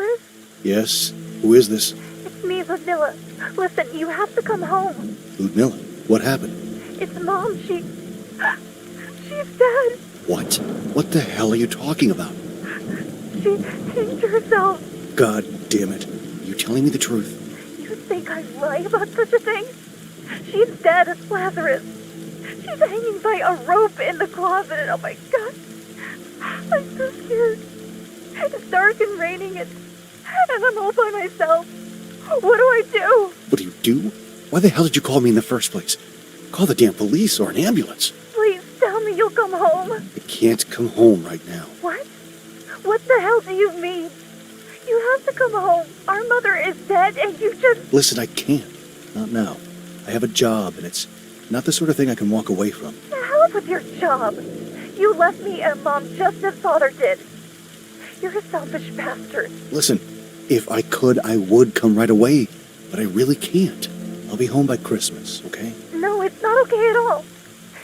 Lazarus? Yes? Who is this? It's me, Lyudmila. Listen, you have to come home. Lyudmila, what happened? It's Mom. She's dead. What? What the hell are you talking about? She hanged herself. God damn it. Are you telling me the truth? You think I'd lie about such a thing? She's dead as Lazarus. She's hanging by a rope in the closet, and oh my God. I'm so scared. It's dark and raining, and I'm all by myself. What do I do? What do? Why the hell did you call me in the first place? Call the damn police or an ambulance. Please tell me you'll come home. I can't come home right now. What? What the hell do you mean? You have to come home. Our mother is dead, and you just... Listen, I can't. Not now. I have a job, and it's not the sort of thing I can walk away from. The hell with your job. You left me and Mom just as Father did. You're a selfish bastard. Listen, if I could, I would come right away, but I really can't. I'll be home by Christmas, okay? No, it's not okay at all.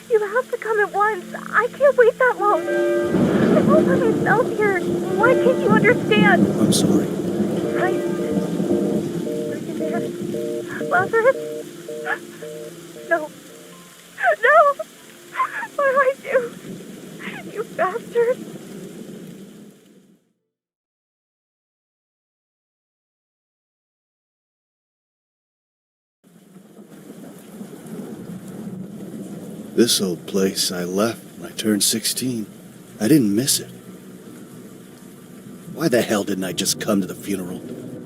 You have to come at once. I can't wait that long. I'm all by myself here. Why can't you understand? I'm sorry. Christ. Are you there? Lazarus? No. No! What do I do? You bastard. This old place I left when I turned 16. I didn't miss it. Why the hell didn't I just come to the funeral?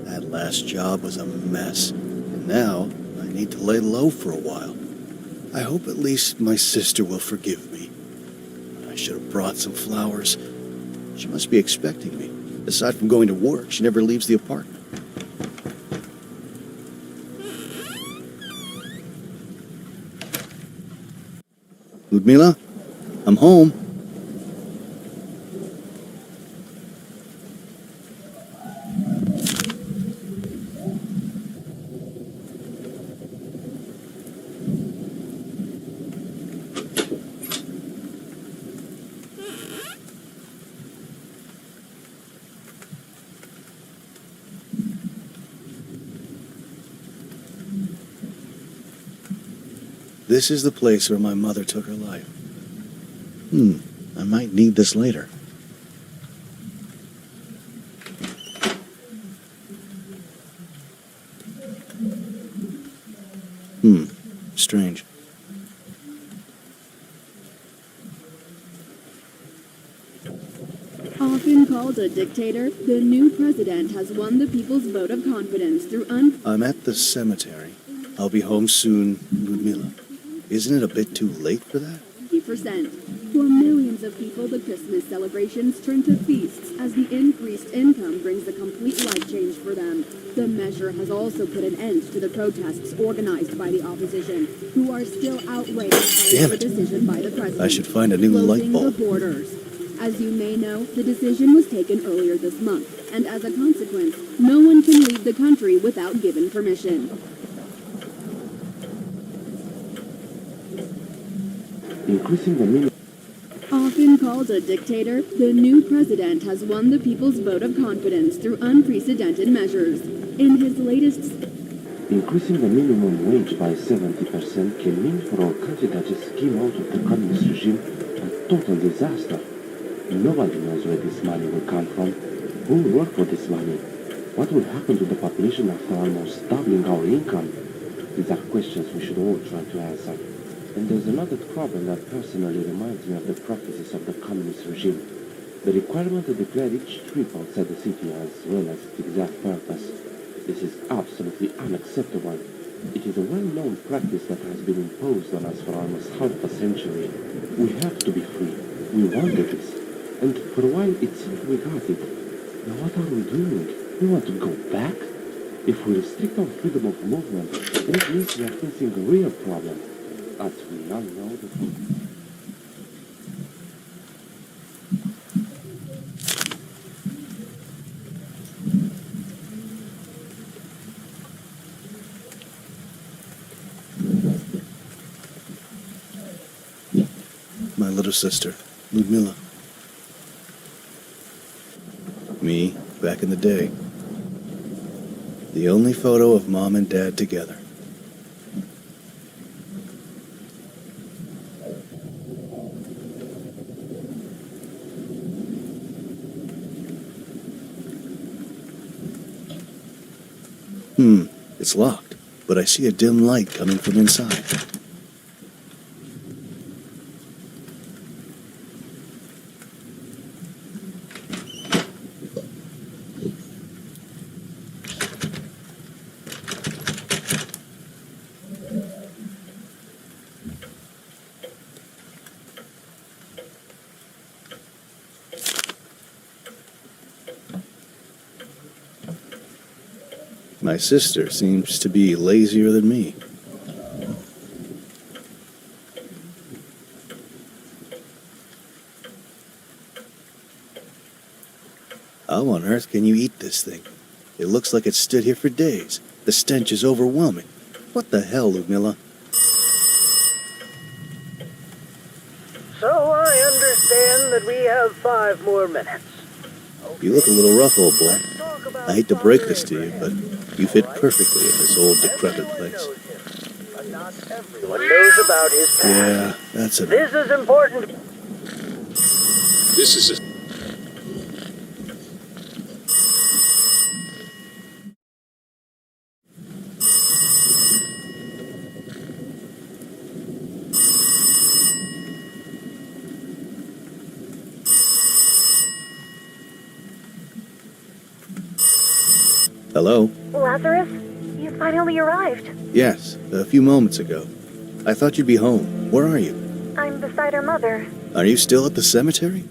That last job was a mess, and now I need to lay low for a while. I hope at least my sister will forgive me. I should have brought some flowers. She must be expecting me. Aside from going to work, she never leaves the apartment. Lyudmila, I'm home. This is the place where my mother took her life. I might need this later. Strange. Often called a dictator, the new president has won the people's vote of confidence through I'm at the cemetery. I'll be home soon, Lyudmila. Isn't it a bit too late for that? 50%. For millions of people, the Christmas celebrations turn to feasts as the increased income brings a complete life change for them. The measure has also put an end to the protests organized by the opposition, who are still outraged by the decision by the president. I should find a new light bulb. The borders. As you may know, the decision was taken earlier this month, and as a consequence, no one can leave the country without given permission. Increasing the minimum. Often called a dictator, the new president has won the people's vote of confidence through unprecedented measures. In his latest... Increasing the minimum wage by 70% can mean for a country that just came out of the communist regime a total disaster. Nobody knows where this money will come from. Who will work for this money? What will happen to the population after almost doubling our income? These are questions we should all try to answer. And there's another problem that personally reminds me of the practices of the communist regime. The requirement to declare each trip outside the city as well as its exact purpose. This is absolutely unacceptable. It is a well-known practice that has been imposed on us for almost half a century. We have to be free. We wanted this. And for a while it seemed we got it. Now what are we doing? We want to go back? If we restrict our freedom of movement, then it means we are facing a real problem. As we all know that... My little sister, Lyudmila. Me, back in the day. The only photo of Mom and Dad together. It's locked, but I see a dim light coming from inside. My sister seems to be lazier than me. How on earth can you eat this thing? It looks like it's stood here for days. The stench is overwhelming. What the hell, Lyudmila? So I understand that we have 5 more minutes. You look a little rough, old boy. I hate to break this to you, but you fit perfectly in this old decrepit place. But not everyone knows about his past. Yeah, that's it. This is important. This is a... Hello? Lazarus, you finally arrived. Yes, a few moments ago. I thought you'd be home. Where are you? I'm beside her mother. Are you still at the cemetery?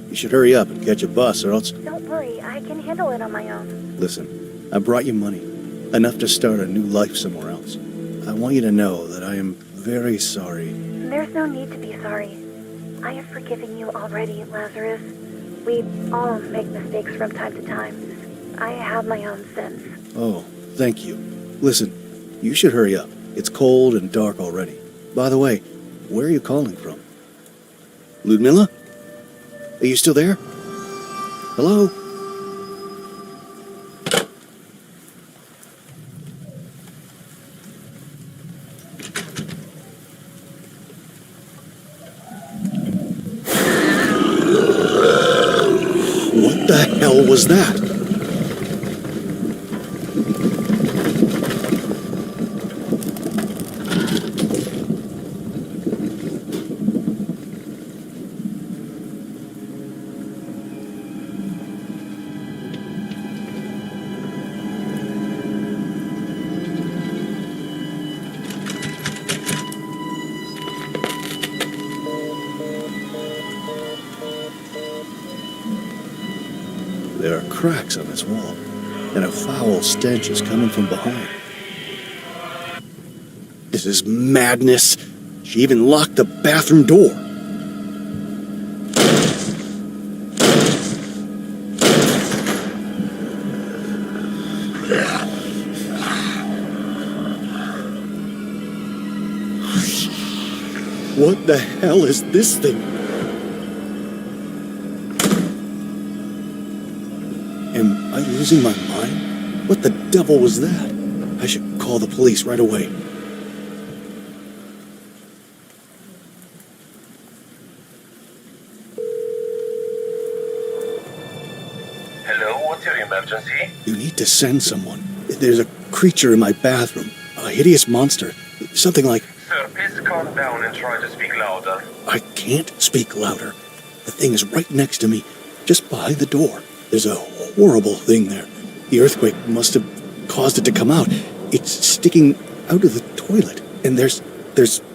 You should hurry up and catch a bus, or else... Don't worry, I can handle it on my own. Listen, I brought you money. Enough to start a new life somewhere else. I want you to know that I am very sorry. There's no need to be sorry. I have forgiven you already, Lazarus. We all make mistakes from time to time. I have my own sins. Oh, thank you. Listen, you should hurry up. It's cold and dark already. By the way, where are you calling from? Lyudmila? Are you still there? Hello? What the hell was that? There are cracks on this wall, and a foul stench is coming from behind. This is madness. She even locked the bathroom door. What the hell is this thing? Am I losing my mind? What the devil was that? I should call the police right away. Hello, what's your emergency? You need to send someone. There's a creature in my bathroom. A hideous monster. Something like... Sir, please calm down and try to speak louder. I can't speak louder. The thing is right next to me, just behind the door. There's a horrible thing there. The earthquake must have caused it to come out. It's sticking out of the toilet, and there's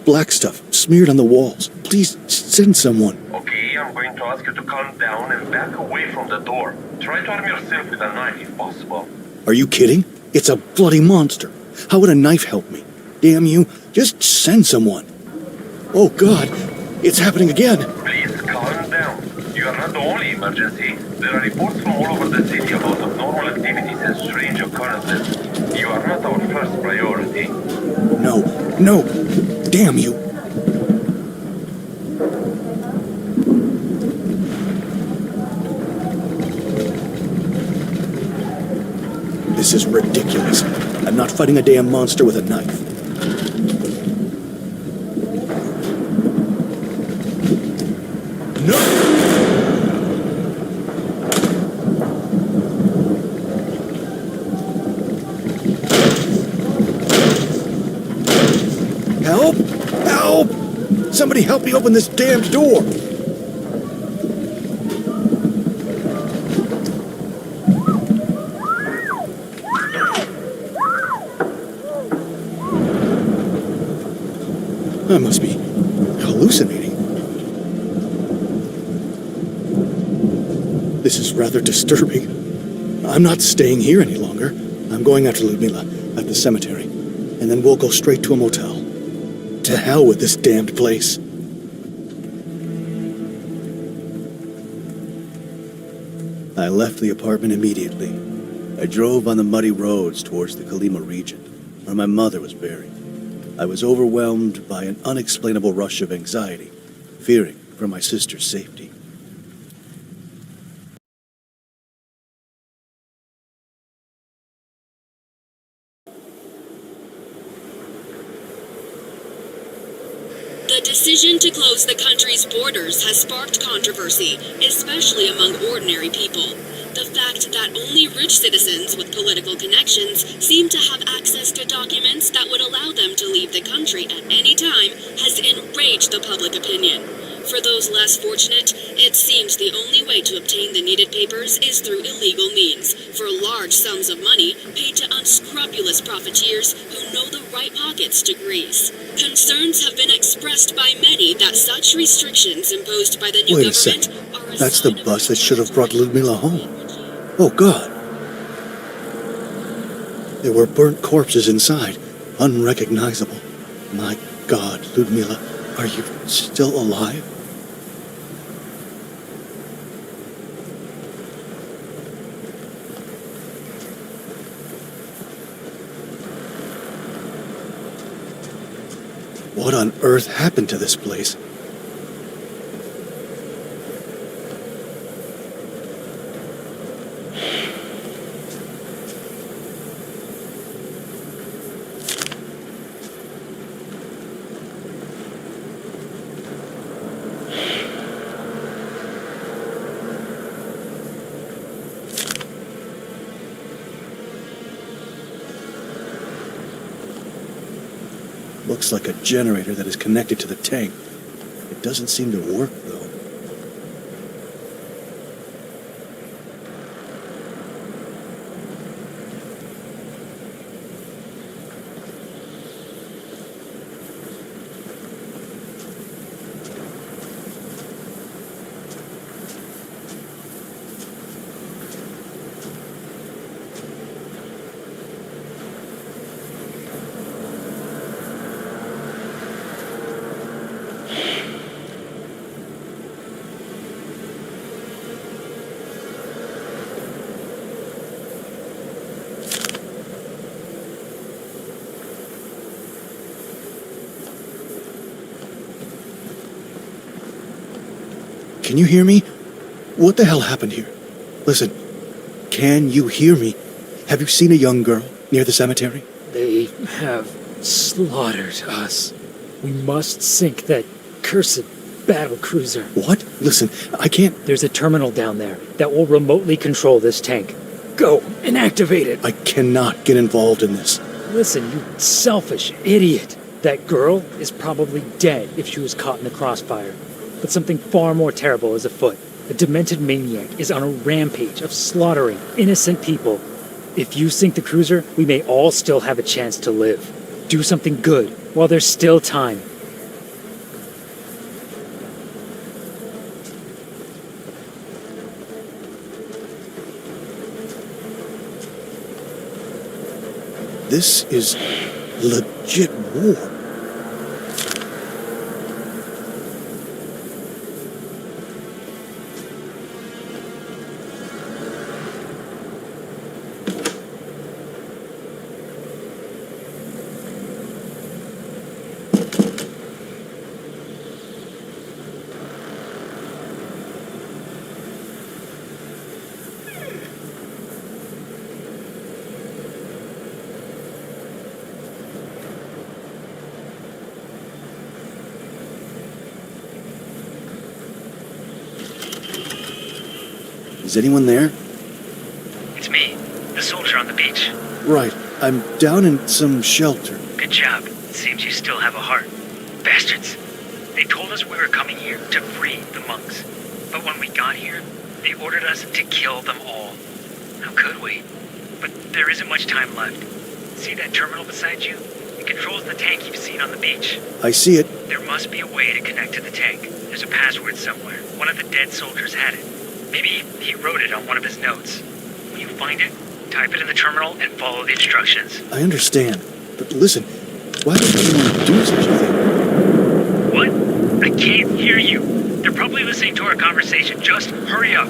black stuff smeared on the walls. Please send someone. Okay, I'm going to ask you to calm down and back away from the door. Try to arm yourself with a knife if possible. Are you kidding? It's a bloody monster. How would a knife help me? Damn you, just send someone. Oh God, it's happening again. Please calm down. You are not the only emergency. There are reports from all over the city about abnormal activities and strange occurrences. You are not our first priority. No, damn you. This is ridiculous. I'm not fighting a damn monster with a knife. No! Help! Help! Somebody help me open this damned door! I must be hallucinating. This is rather disturbing. I'm not staying here any longer. I'm going after Lyudmila at the cemetery, and then we'll go straight to a motel. To hell with this damned place. I left the apartment immediately. I drove on the muddy roads towards the Kalima region, where my mother was buried. I was overwhelmed by an unexplainable rush of anxiety, fearing for my sister's safety. The decision to close the country's borders has sparked controversy, especially among ordinary people. The fact that only rich citizens with political connections seem to have access to documents that would allow them to leave the country at any time has enraged the public opinion. For those less fortunate, it seems the only way to obtain the needed papers is through illegal means, for large sums of money paid to unscrupulous profiteers who know the right pockets to grease. Concerns have been expressed by many that such restrictions imposed by the new Wait a government second. are a That's the sign of bus that should have brought Lyudmila home. Oh, God. There were burnt corpses inside, unrecognizable. My God, Lyudmila, are you still alive? What on earth happened to this place? Looks like a generator that is connected to the tank. It doesn't seem to work, though. Can you hear me? What the hell happened here? Listen, can you hear me? Have you seen a young girl near the cemetery? They have slaughtered us. We must sink that cursed battle cruiser. What? Listen, I can't... There's a terminal down there that will remotely control this tank. Go and activate it. I cannot get involved in this. Listen, you selfish idiot. That girl is probably dead if she was caught in the crossfire. But something far more terrible is afoot. A demented maniac is on a rampage of slaughtering innocent people. If you sink the cruiser, we may all still have a chance to live. Do something good while there's still time. This is legit war. Is anyone there? It's me, the soldier on the beach. Right. I'm down in some shelter. Good job. Seems you still have a heart. Bastards. They told us we were coming here to free the monks. But when we got here, they ordered us to kill them all. How could we? But there isn't much time left. See that terminal beside you? It controls the tank you've seen on the beach. I see it. There must be a way to connect to the tank. There's a password somewhere. One of the dead soldiers had it. Maybe he wrote it on one of his notes. When you find it, type it in the terminal and follow the instructions. I understand. But listen, why would anyone do such a thing? What? I can't hear you. They're probably listening to our conversation. Just hurry up.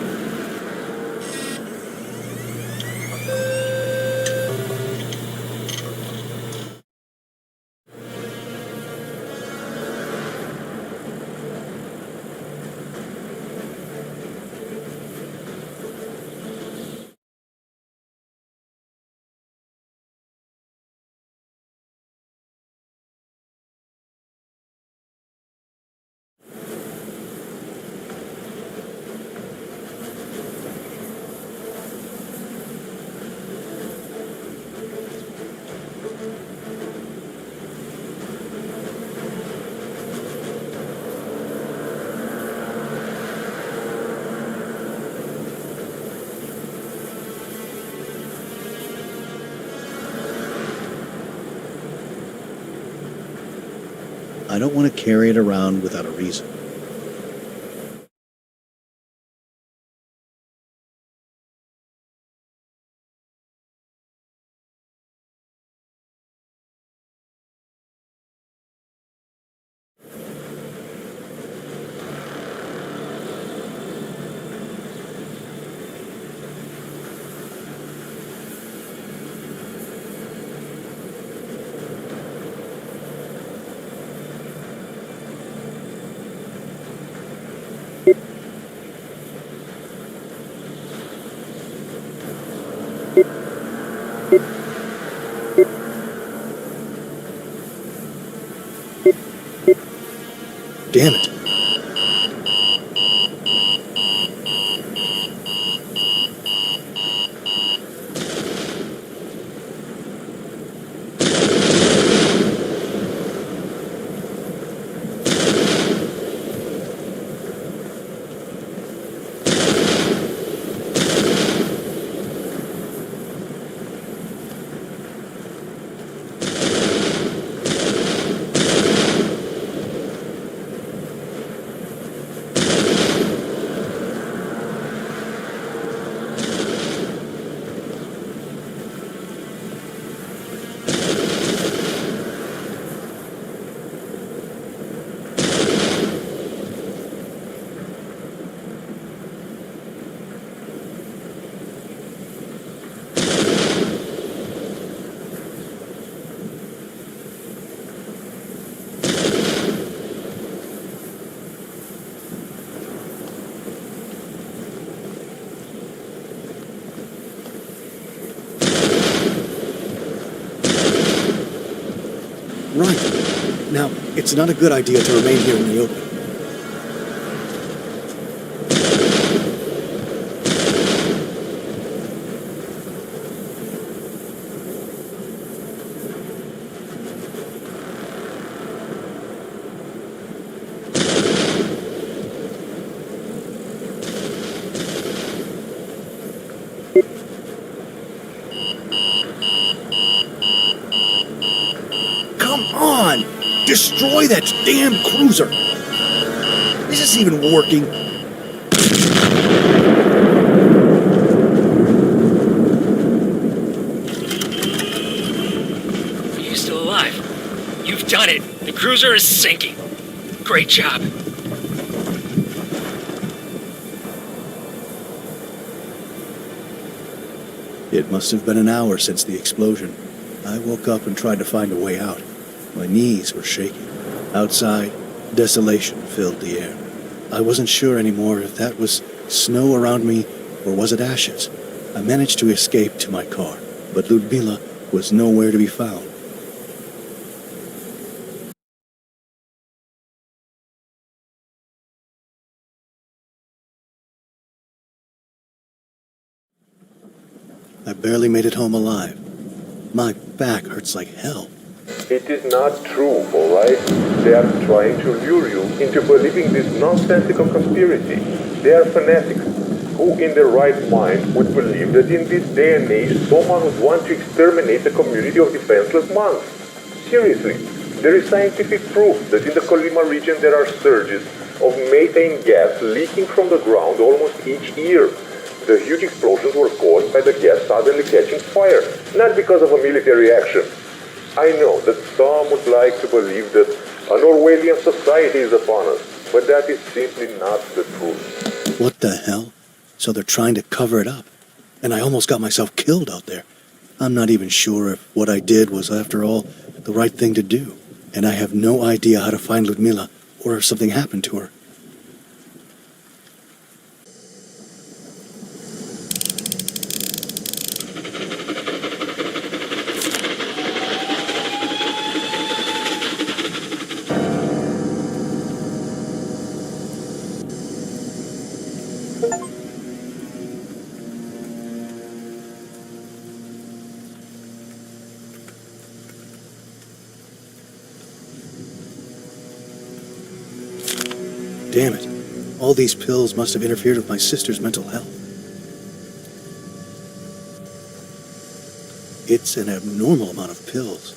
I don't want to carry it around without a reason. Damn it. Right. Now, it's not a good idea to remain here in the open. Come on! Destroy that damn cruiser! Is this even working? Are you still alive? You've done it. The cruiser is sinking. Great job. It must have been an hour since the explosion. I woke up and tried to find a way out. My knees were shaking. Outside, desolation filled the air. I wasn't sure anymore if that was snow around me or was it ashes. I managed to escape to my car, but Lyudmila was nowhere to be found. barely made it home alive. My back hurts like hell. It is not true, alright? They are trying to lure you into believing this nonsensical conspiracy. They are fanatics. Who in their right mind would believe that in this day and age someone would want to exterminate a community of defenseless monks? Seriously, there is scientific proof that in the Colima region there are surges of methane gas leaking from the ground almost each year. The huge explosions were caused by the gas suddenly catching fire, not because of a military action. I know that some would like to believe that an Orwellian society is upon us, but that is simply not the truth. What the hell? So they're trying to cover it up. And I almost got myself killed out there. I'm not even sure if what I did was, after all, the right thing to do. And I have no idea how to find Lyudmila, or if something happened to her. Damn it. All these pills must have interfered with my sister's mental health. It's an abnormal amount of pills.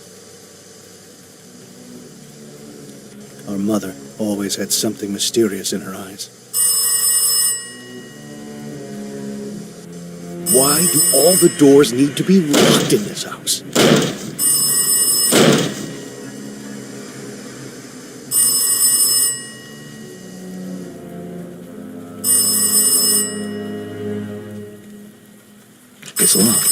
Our mother always had something mysterious in her eyes. Why do all the doors need to be locked in this house? It's locked.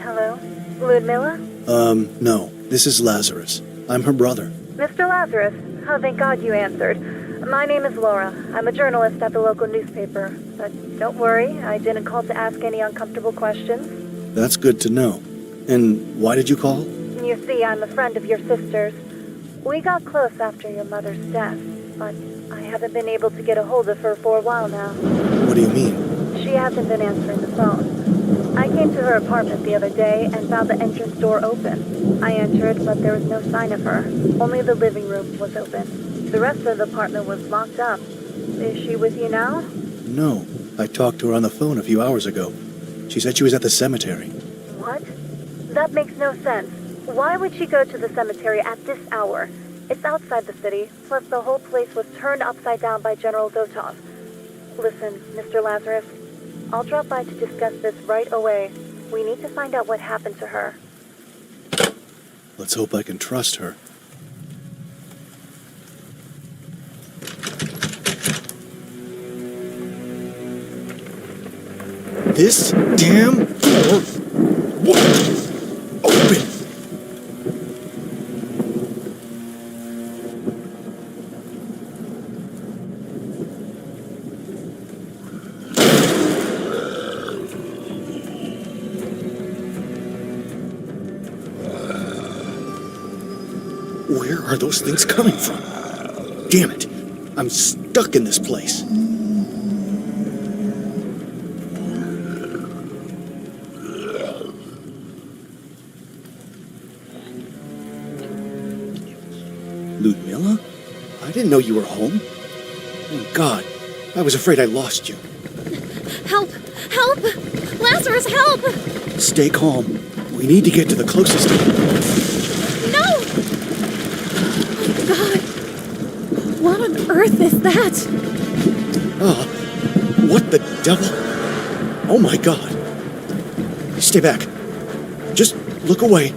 Hello? Lyudmila? No. This is Lazarus. I'm her brother. Mr. Lazarus? Oh, thank God you answered. My name is Laura. I'm a journalist at the local newspaper. But don't worry, I didn't call to ask any uncomfortable questions. That's good to know. And why did you call? You see, I'm a friend of your sister's. We got close after your mother's death, but I haven't been able to get a hold of her for a while now. What do you mean? She hasn't been answering the phone. I came to her apartment the other day and found the entrance door open. I entered, but there was no sign of her. Only the living room was open. The rest of the apartment was locked up. Is she with you now? No. I talked to her on the phone a few hours ago. She said she was at the cemetery. What? That makes no sense. Why would she go to the cemetery at this hour? It's outside the city, plus the whole place was turned upside down by General Dotov. Listen, Mr. Lazarus, I'll drop by to discuss this right away. We need to find out what happened to her. Let's hope I can trust her. This damn door won't open! Where are those things coming from? Damn it! I'm stuck in this place. Lyudmila? I didn't know you were home. Oh, God. I was afraid I lost you. Help! Help! Lazarus, help! Stay calm. We need to get to the closest... No! Oh, God. What on earth is that? What the devil? Oh, my God. Stay back. Just look away.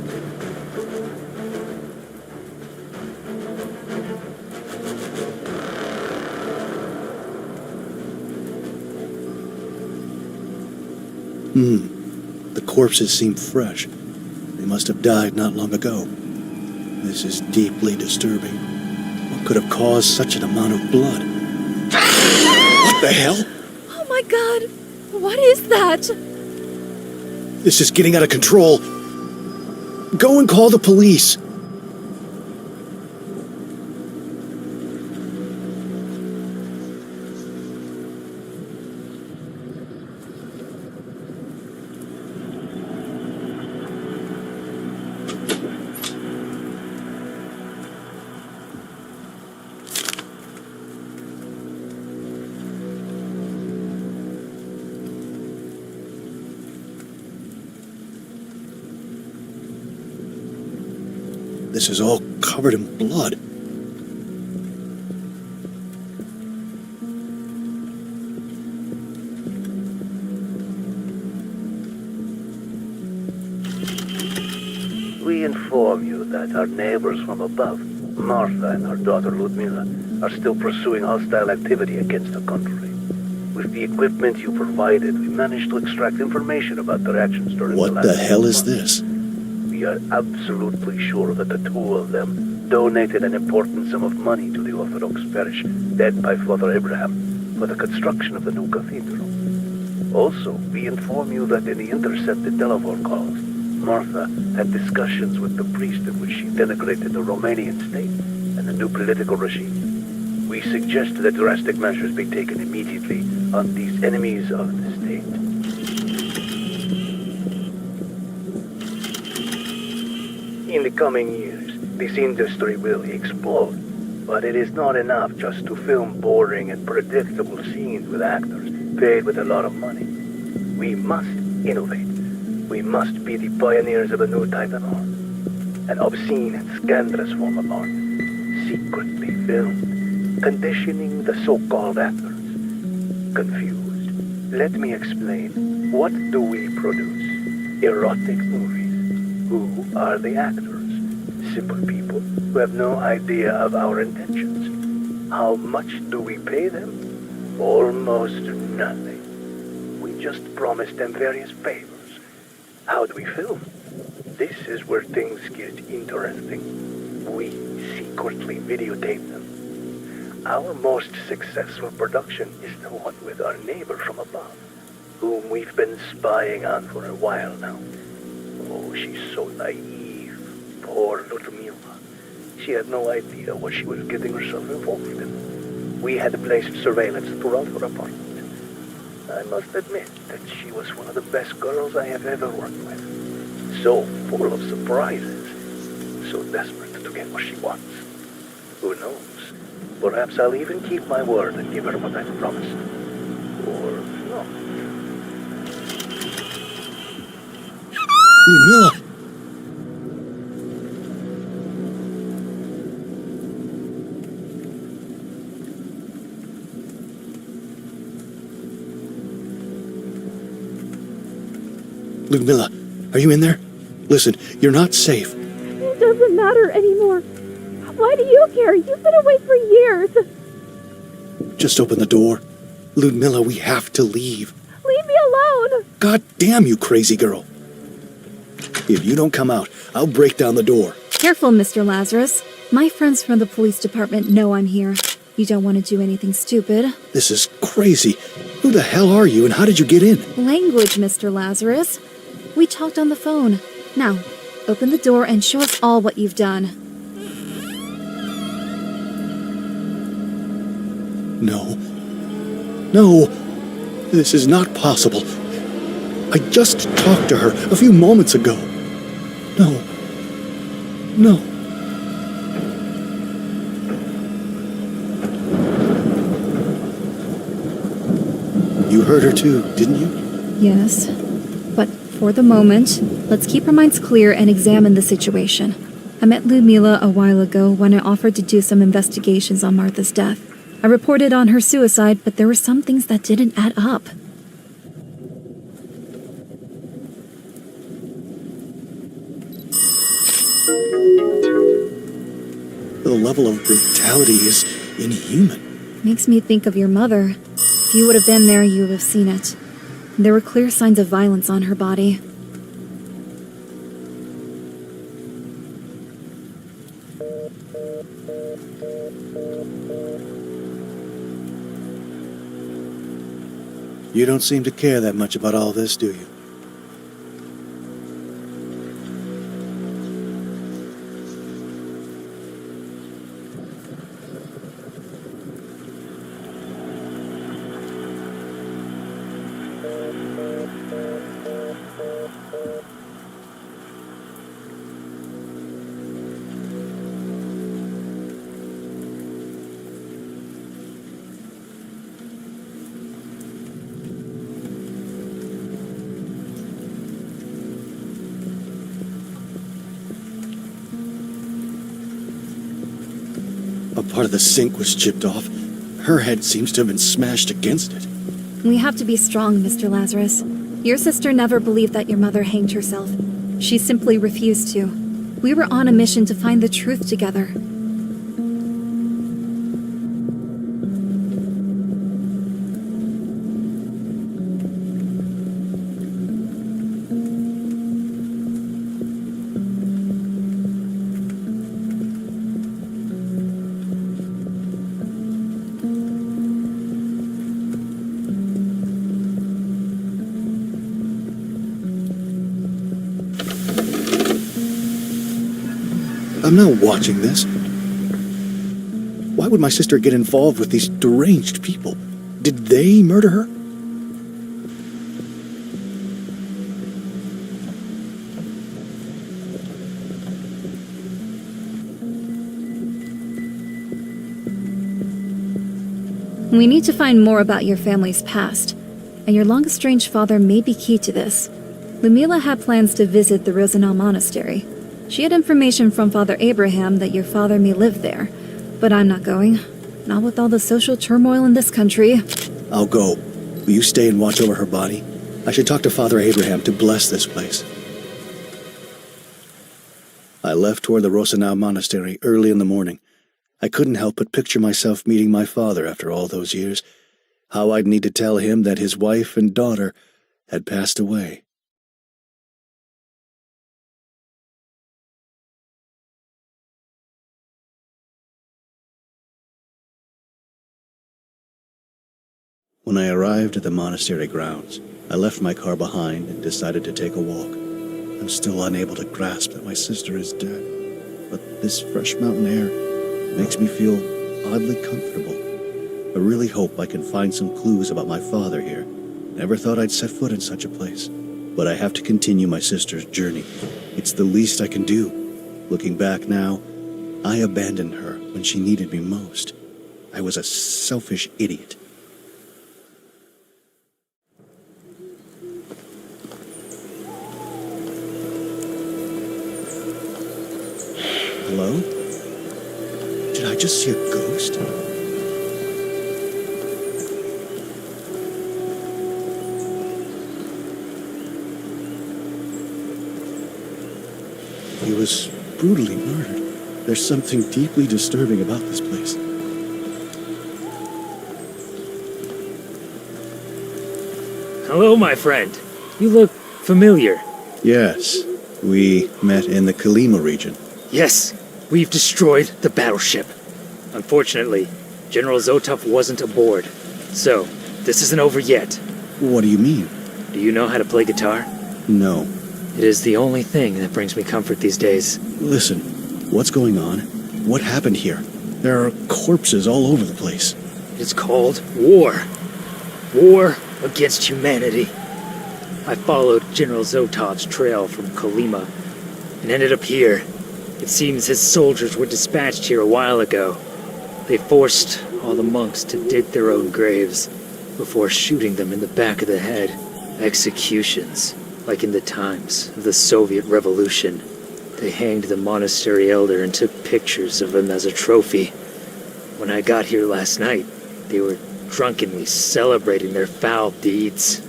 The corpses seem fresh. They must have died not long ago. This is deeply disturbing. What could have caused such an amount of blood? What the hell? Oh my god! What is that? This is getting out of control. Go and call the police. This is all covered in blood. We inform you that our neighbors from above, Martha and her daughter Lyudmila, are still pursuing hostile activity against the country. With the equipment you provided, we managed to extract information about their actions during What the hell is this? We are absolutely sure that the two of them donated an important sum of money to the Orthodox parish, led by Father Abraham, for the construction of the new cathedral. Also, we inform you that in the intercepted telephone calls, Martha had discussions with the priest in which she denigrated the Romanian state and the new political regime. We suggest that drastic measures be taken immediately on these enemies of the state. In the coming years, this industry will explode, but it is not enough just to film boring and predictable scenes with actors paid with a lot of money. We must innovate. We must be the pioneers of a new type of art. An obscene and scandalous form of art, secretly filmed, conditioning the so-called actors. Confused. Let me explain. What do we produce? Erotic movies. Who are the actors? Simple people who have no idea of our intentions. How much do we pay them? Almost nothing. We just promise them various favors. How do we film? This is where things get interesting. We secretly videotape them. Our most successful production is the one with our neighbor from above, whom we've been spying on for a while now. Oh, she's so naive. Poor Lyudmila. She had no idea what she was getting herself involved in. We had placed surveillance throughout her apartment. I must admit that she was one of the best girls I have ever worked with. So full of surprises. So desperate to get what she wants. Who knows? Perhaps I'll even keep my word and give her what I promised. Or not. Lyudmila! Lyudmila, are you in there? Listen, you're not safe. It doesn't matter anymore. Why do you care? You've been away for years. Just open the door. Lyudmila, we have to leave. Leave me alone. God damn you, crazy girl. If you don't come out, I'll break down the door. Careful, Mr. Lazarus. My friends from the police department know I'm here. You don't want to do anything stupid. This is crazy. Who the hell are you and how did you get in? Language, Mr. Lazarus. We talked on the phone. Now, open the door and show us all what you've done. No. No. This is not possible. I just talked to her a few moments ago. No. No. You heard her too, didn't you? Yes. But for the moment, let's keep our minds clear and examine the situation. I met Lyudmila a while ago when I offered to do some investigations on Martha's death. I reported on her suicide, but there were some things that didn't add up. The level of brutality is inhuman. Makes me think of your mother. If you would have been there, you would have seen it. There were clear signs of violence on her body. You don't seem to care that much about all this, do you? A part of the sink was chipped off. Her head seems to have been smashed against it. We have to be strong, Mr. Lazarus. Your sister never believed that your mother hanged herself. She simply refused to. We were on a mission to find the truth together. I'm not watching this. Why would my sister get involved with these deranged people? Did they murder her? We need to find more about your family's past, and your long-estranged father may be key to this. Lyudmila had plans to visit the Rosenau Monastery. She had information from Father Abraham that your father may live there, but I'm not going. Not with all the social turmoil in this country. I'll go. Will you stay and watch over her body? I should talk to Father Abraham to bless this place. I left toward the Rosenau Monastery early in the morning. I couldn't help but picture myself meeting my father after all those years. How I'd need to tell him that his wife and daughter had passed away. When I arrived at the monastery grounds, I left my car behind and decided to take a walk. I'm still unable to grasp that my sister is dead, but this fresh mountain air makes me feel oddly comfortable. I really hope I can find some clues about my father here. Never thought I'd set foot in such a place, but I have to continue my sister's journey. It's the least I can do. Looking back now, I abandoned her when she needed me most. I was a selfish idiot. Hello? Did I just see a ghost? He was brutally murdered. There's something deeply disturbing about this place. Hello, my friend. You look familiar. Yes, we met in the Kolyma region. Yes, we've destroyed the battleship. Unfortunately, General Zotov wasn't aboard. So, this isn't over yet. What do you mean? Do you know how to play guitar? No. It is the only thing that brings me comfort these days. Listen, what's going on? What happened here? There are corpses all over the place. It's called war. War against humanity. I followed General Zotov's trail from Kolyma and ended up here. It seems his soldiers were dispatched here a while ago. They forced all the monks to dig their own graves before shooting them in the back of the head. Executions, like in the times of the Soviet Revolution. They hanged the monastery elder and took pictures of him as a trophy. When I got here last night, they were drunkenly celebrating their foul deeds.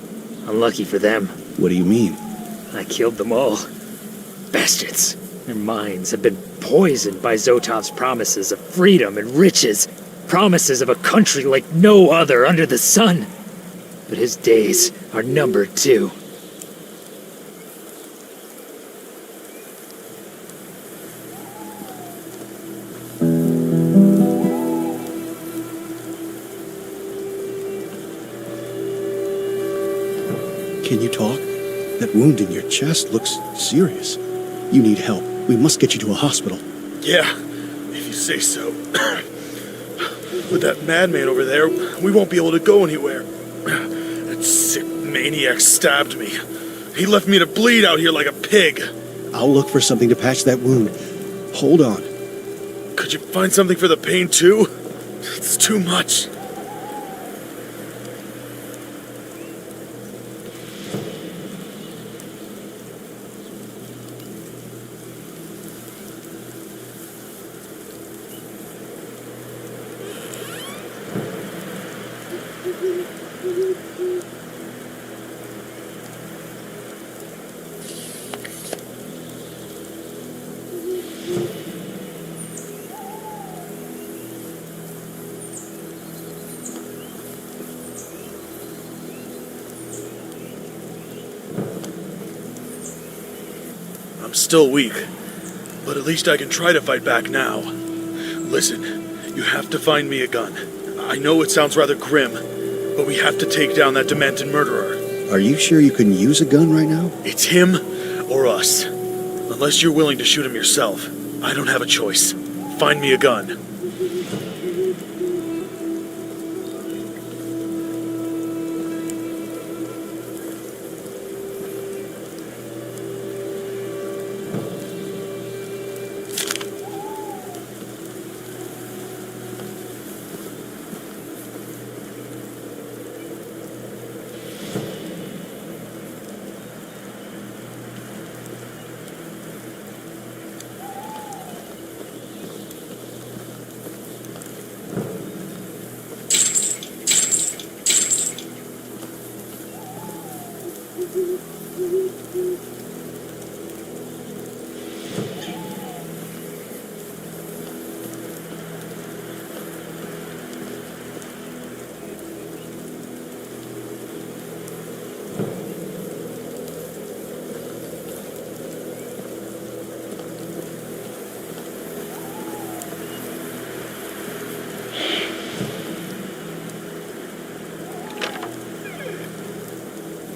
Unlucky for them. What do you mean? I killed them all. Bastards. Their minds have been poisoned by Zotov's promises of freedom and riches. Promises of a country like no other under the sun. But his days are numbered too. Can you talk? That wound in your chest looks serious. You need help. We must get you to a hospital. Yeah, if you say so. With that madman over there, we won't be able to go anywhere. That sick maniac stabbed me. He left me to bleed out here like a pig. I'll look for something to patch that wound. Hold on. Could you find something for the pain too? It's too much. I'm still weak, but at least I can try to fight back now. Listen, you have to find me a gun. I know it sounds rather grim, but we have to take down that demented murderer. Are you sure you can use a gun right now? It's him or us. Unless you're willing to shoot him yourself, I don't have a choice. Find me a gun.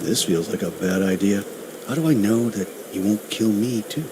This feels like a bad idea. How do I know that you won't kill me, too?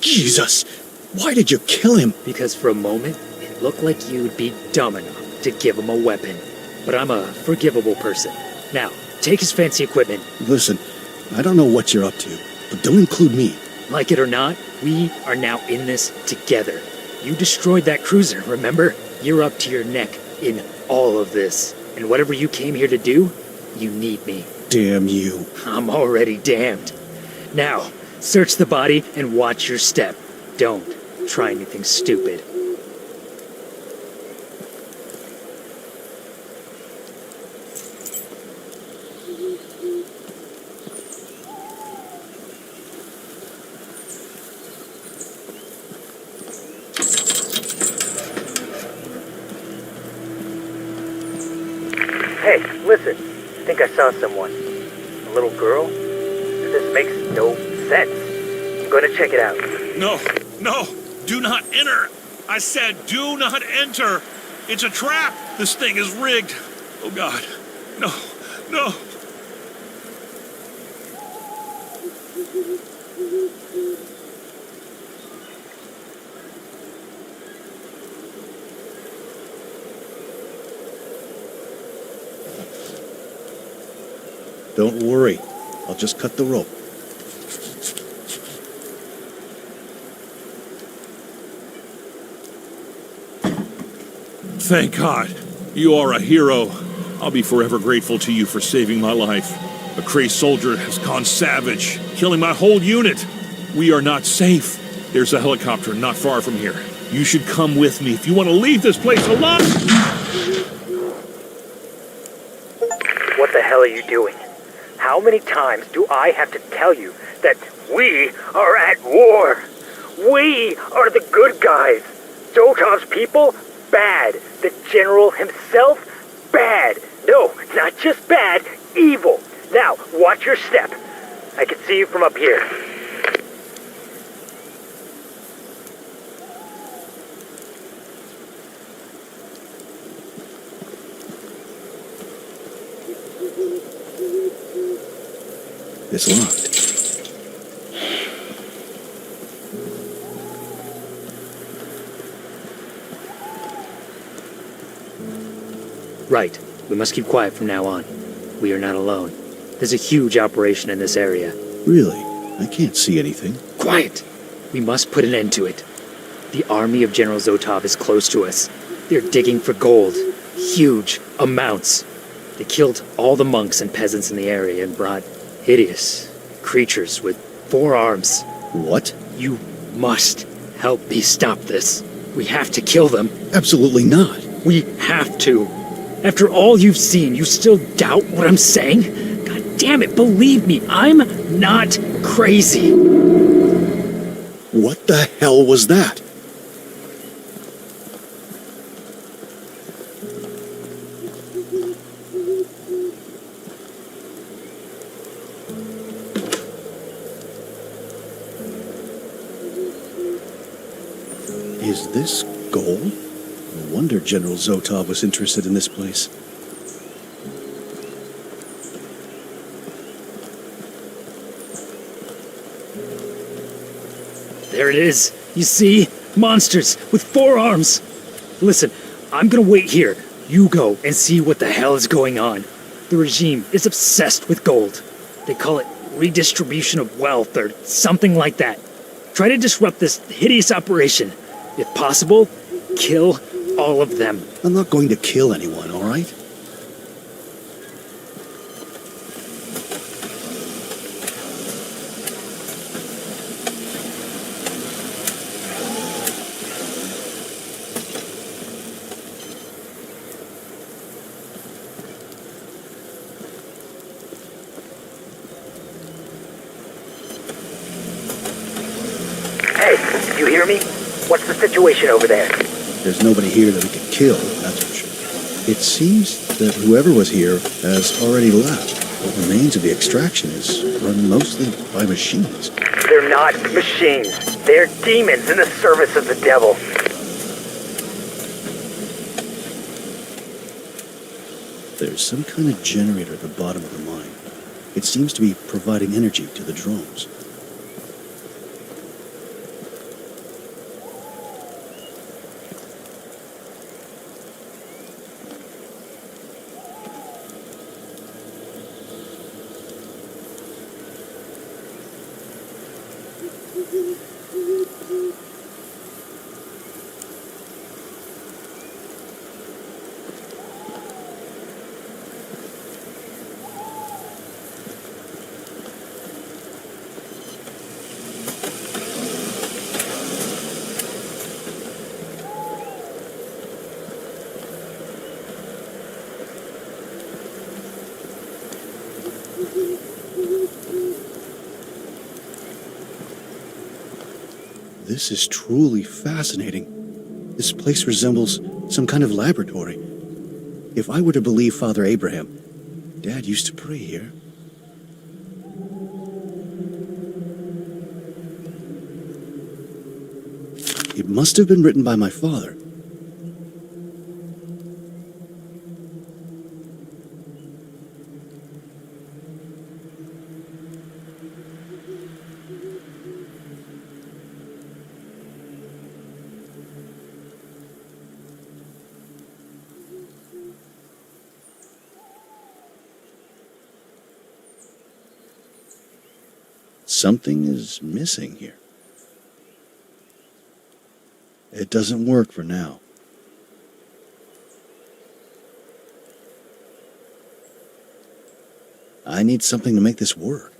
Jesus! Why did you kill him? Because for a moment, it looked like you'd be dumb enough to give him a weapon. But I'm a forgivable person. Now, take his fancy equipment. Listen, I don't know what you're up to, but don't include me. Like it or not, we are now in this together. You destroyed that cruiser, remember? You're up to your neck in all of this. And whatever you came here to do, you need me. Damn you. I'm already damned. Now, search the body and watch your step. Don't try anything stupid. Hey, listen. I think I saw someone. A little girl? This makes no sense. I'm gonna check it out. No, no, do not enter. I said do not enter. It's a trap. This thing is rigged. Oh God, no, no. Don't worry. I'll just cut the rope. Thank God. You are a hero. I'll be forever grateful to you for saving my life. A crazed soldier has gone savage, killing my whole unit. We are not safe. There's a helicopter not far from here. You should come with me if you want to leave this place alive. What the hell are you doing? How many times do I have to tell you that We are at war. We are the good guys. Zotov's people, bad. The general himself, bad. No, not just bad, evil. Now, watch your step. I can see you from up here. It's locked. Right. We must keep quiet from now on. We are not alone. There's a huge operation in this area. Really? I can't see anything. Quiet! We must put an end to it. The army of General Zotov is close to us. They're digging for gold. Huge amounts. They killed all the monks and peasants in the area and brought hideous creatures with 4 arms. What? You must help me stop this. We have to kill them. Absolutely not. We have to. After all you've seen, you still doubt what I'm saying? God damn it, believe me, I'm not crazy. What the hell was that? Is this gold? No wonder General Zotov was interested in this place. There it is. You see? Monsters with 4 arms. Listen, I'm gonna wait here. You go and see what the hell is going on. The regime is obsessed with gold. They call it redistribution of wealth or something like that. Try to disrupt this hideous operation. If possible, kill all of them. I'm not going to kill anyone, all right? Hey, you hear me? What's the situation over there? There's nobody here that we could kill, that's for sure. It seems that whoever was here has already left. What remains of the extraction is run mostly by machines. They're not machines. They're demons in the service of the devil. There's some kind of generator at the bottom of the mine. It seems to be providing energy to the drones. This is truly fascinating. This place resembles some kind of laboratory. If I were to believe Father Abraham, Dad used to pray here. It must have been written by my father. Something is missing here. It doesn't work for now. I need something to make this work.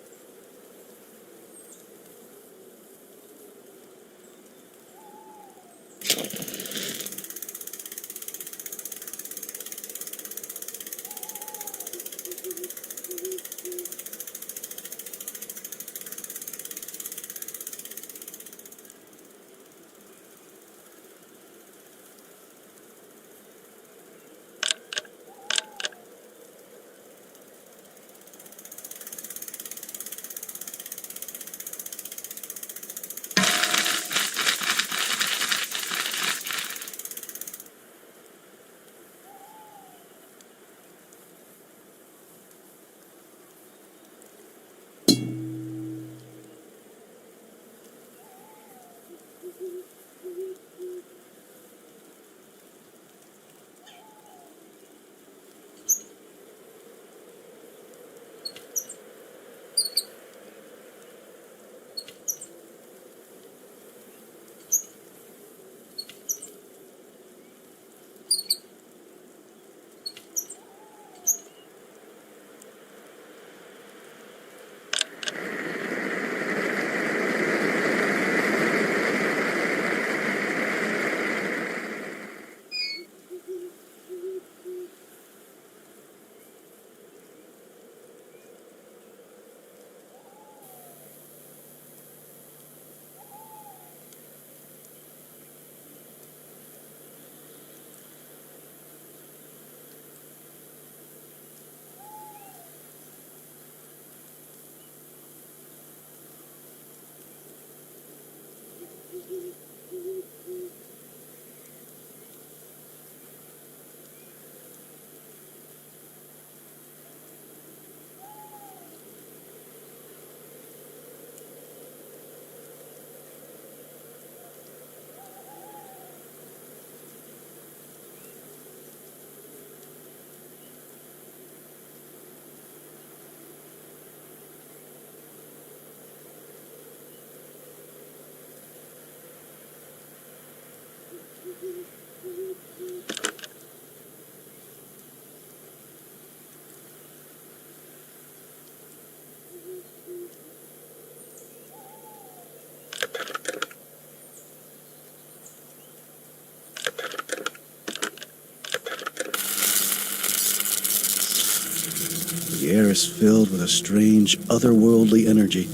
The air is filled with a strange, otherworldly energy.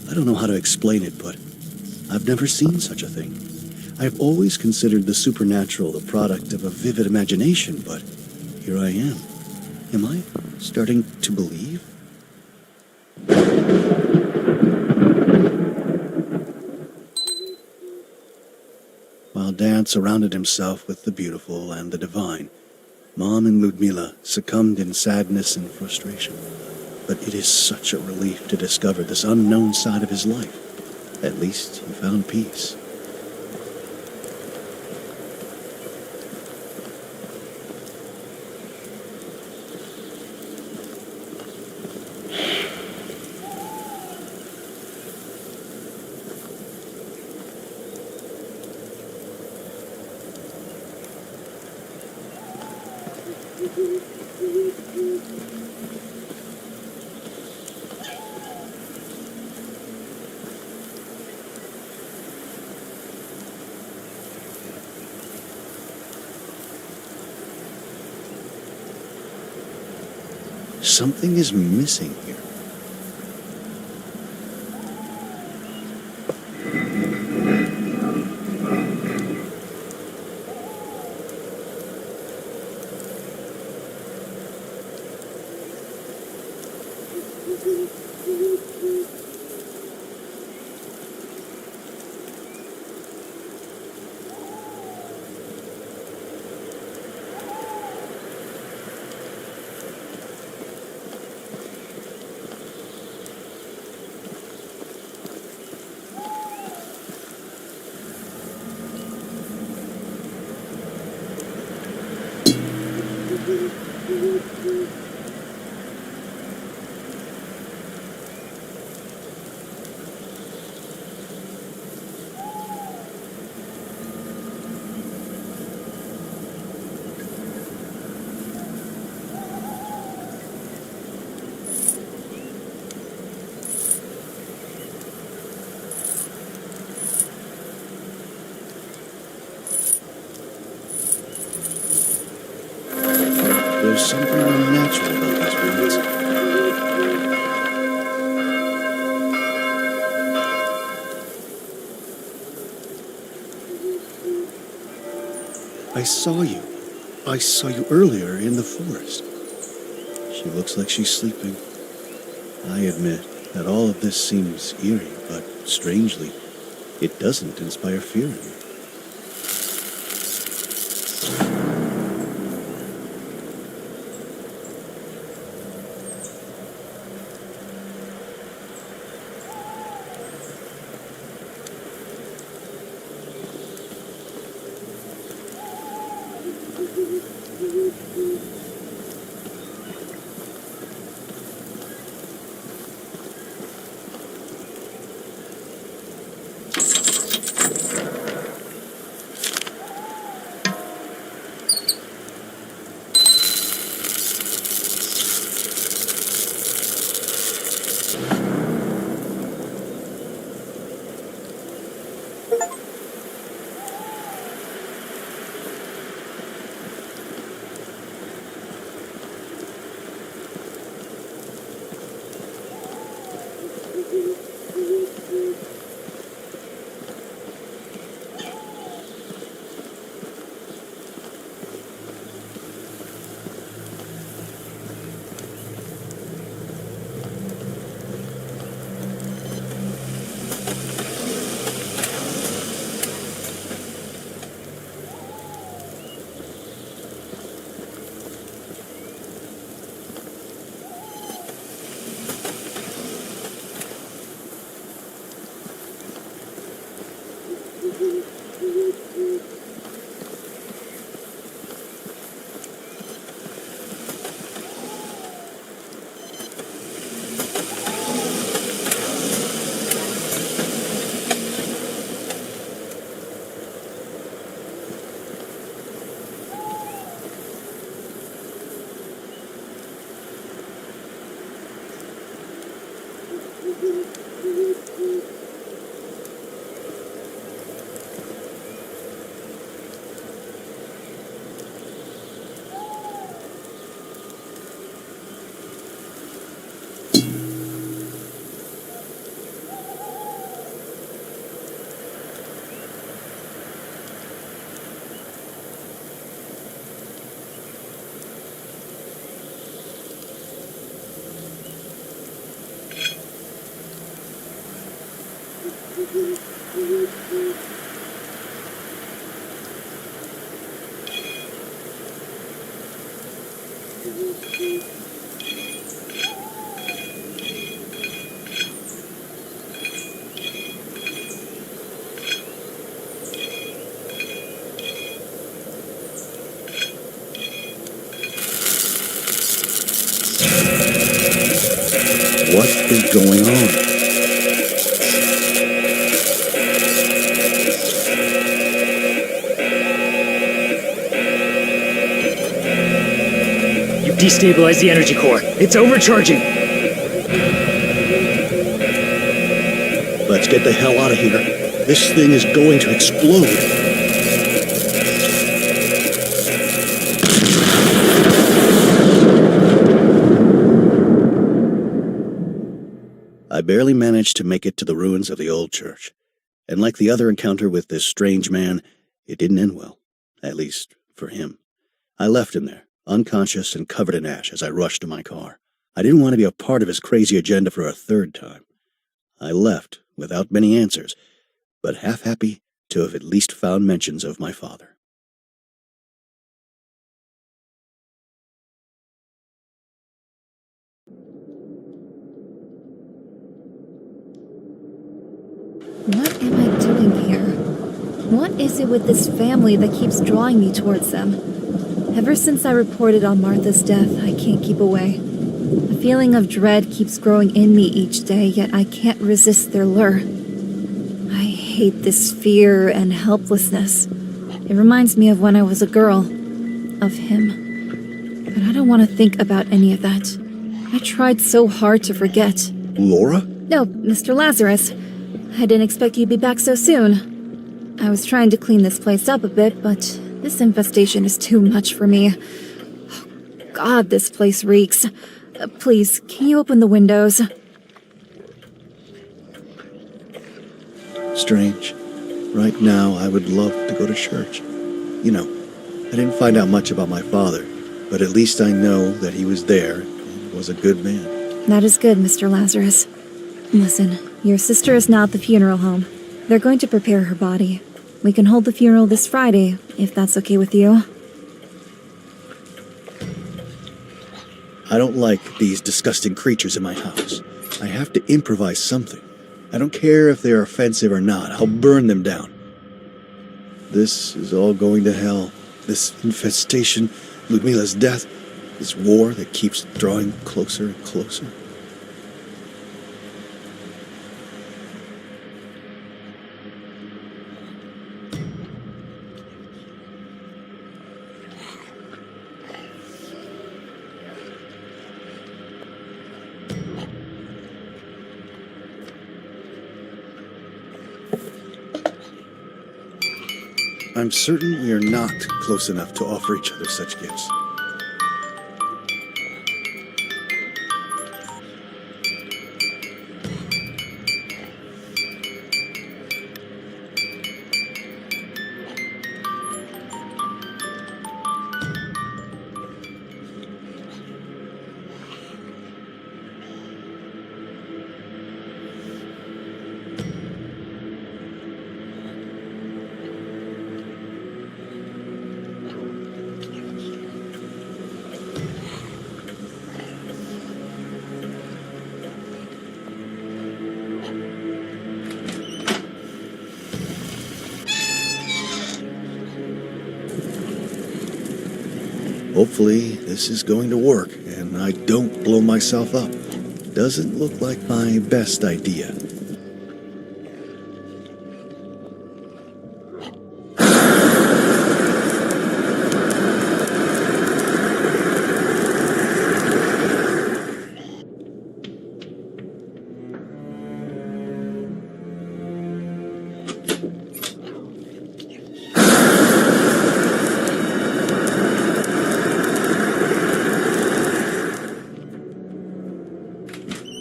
I don't know how to explain it, but I've never seen such a thing. I've always considered the supernatural the product of a vivid imagination, but here I am. Am I starting to believe? While Dan surrounded himself with the beautiful and the divine, Mom and Lyudmila succumbed in sadness and frustration. But it is such a relief to discover this unknown side of his life. At least he found peace. Something is missing here. There's something unnatural about these ruins. I saw you earlier in the forest. She looks like she's sleeping. I admit that all of this seems eerie, but strangely, it doesn't inspire fear in me. What is going on? You destabilized the energy core. It's overcharging. Let's get the hell out of here. This thing is going to explode. I barely managed to make it to the ruins of the old church. And like the other encounter with this strange man, it didn't end well. At least, for him. I left him there, unconscious and covered in ash as I rushed to my car. I didn't want to be a part of his crazy agenda for a third time. I left without many answers, but half happy to have at least found mentions of my father. What am I doing here? What is it with this family that keeps drawing me towards them? Ever since I reported on Martha's death, I can't keep away. A feeling of dread keeps growing in me each day, yet I can't resist their lure. I hate this fear and helplessness. It reminds me of when I was a girl. Of him. But I don't want to think about any of that. I tried so hard to forget. Laura? No, Mr. Lazarus. I didn't expect you'd be back so soon. I was trying to clean this place up a bit, but this infestation is too much for me. Oh, God, this place reeks. Please, can you open the windows? Strange. Right now, I would love to go to church. You know, I didn't find out much about my father, but at least I know that he was there and was a good man. That is good, Mr. Lazarus. Listen, your sister is now at the funeral home. They're going to prepare her body. We can hold the funeral this Friday, if that's okay with you. I don't like these disgusting creatures in my house. I have to improvise something. I don't care if they're offensive or not. I'll burn them down. This is all going to hell. This infestation, Lyudmila's death, this war that keeps drawing closer and closer. I'm certain we are not close enough to offer each other such gifts. Hopefully, this is going to work, and I don't blow myself up. Doesn't look like my best idea.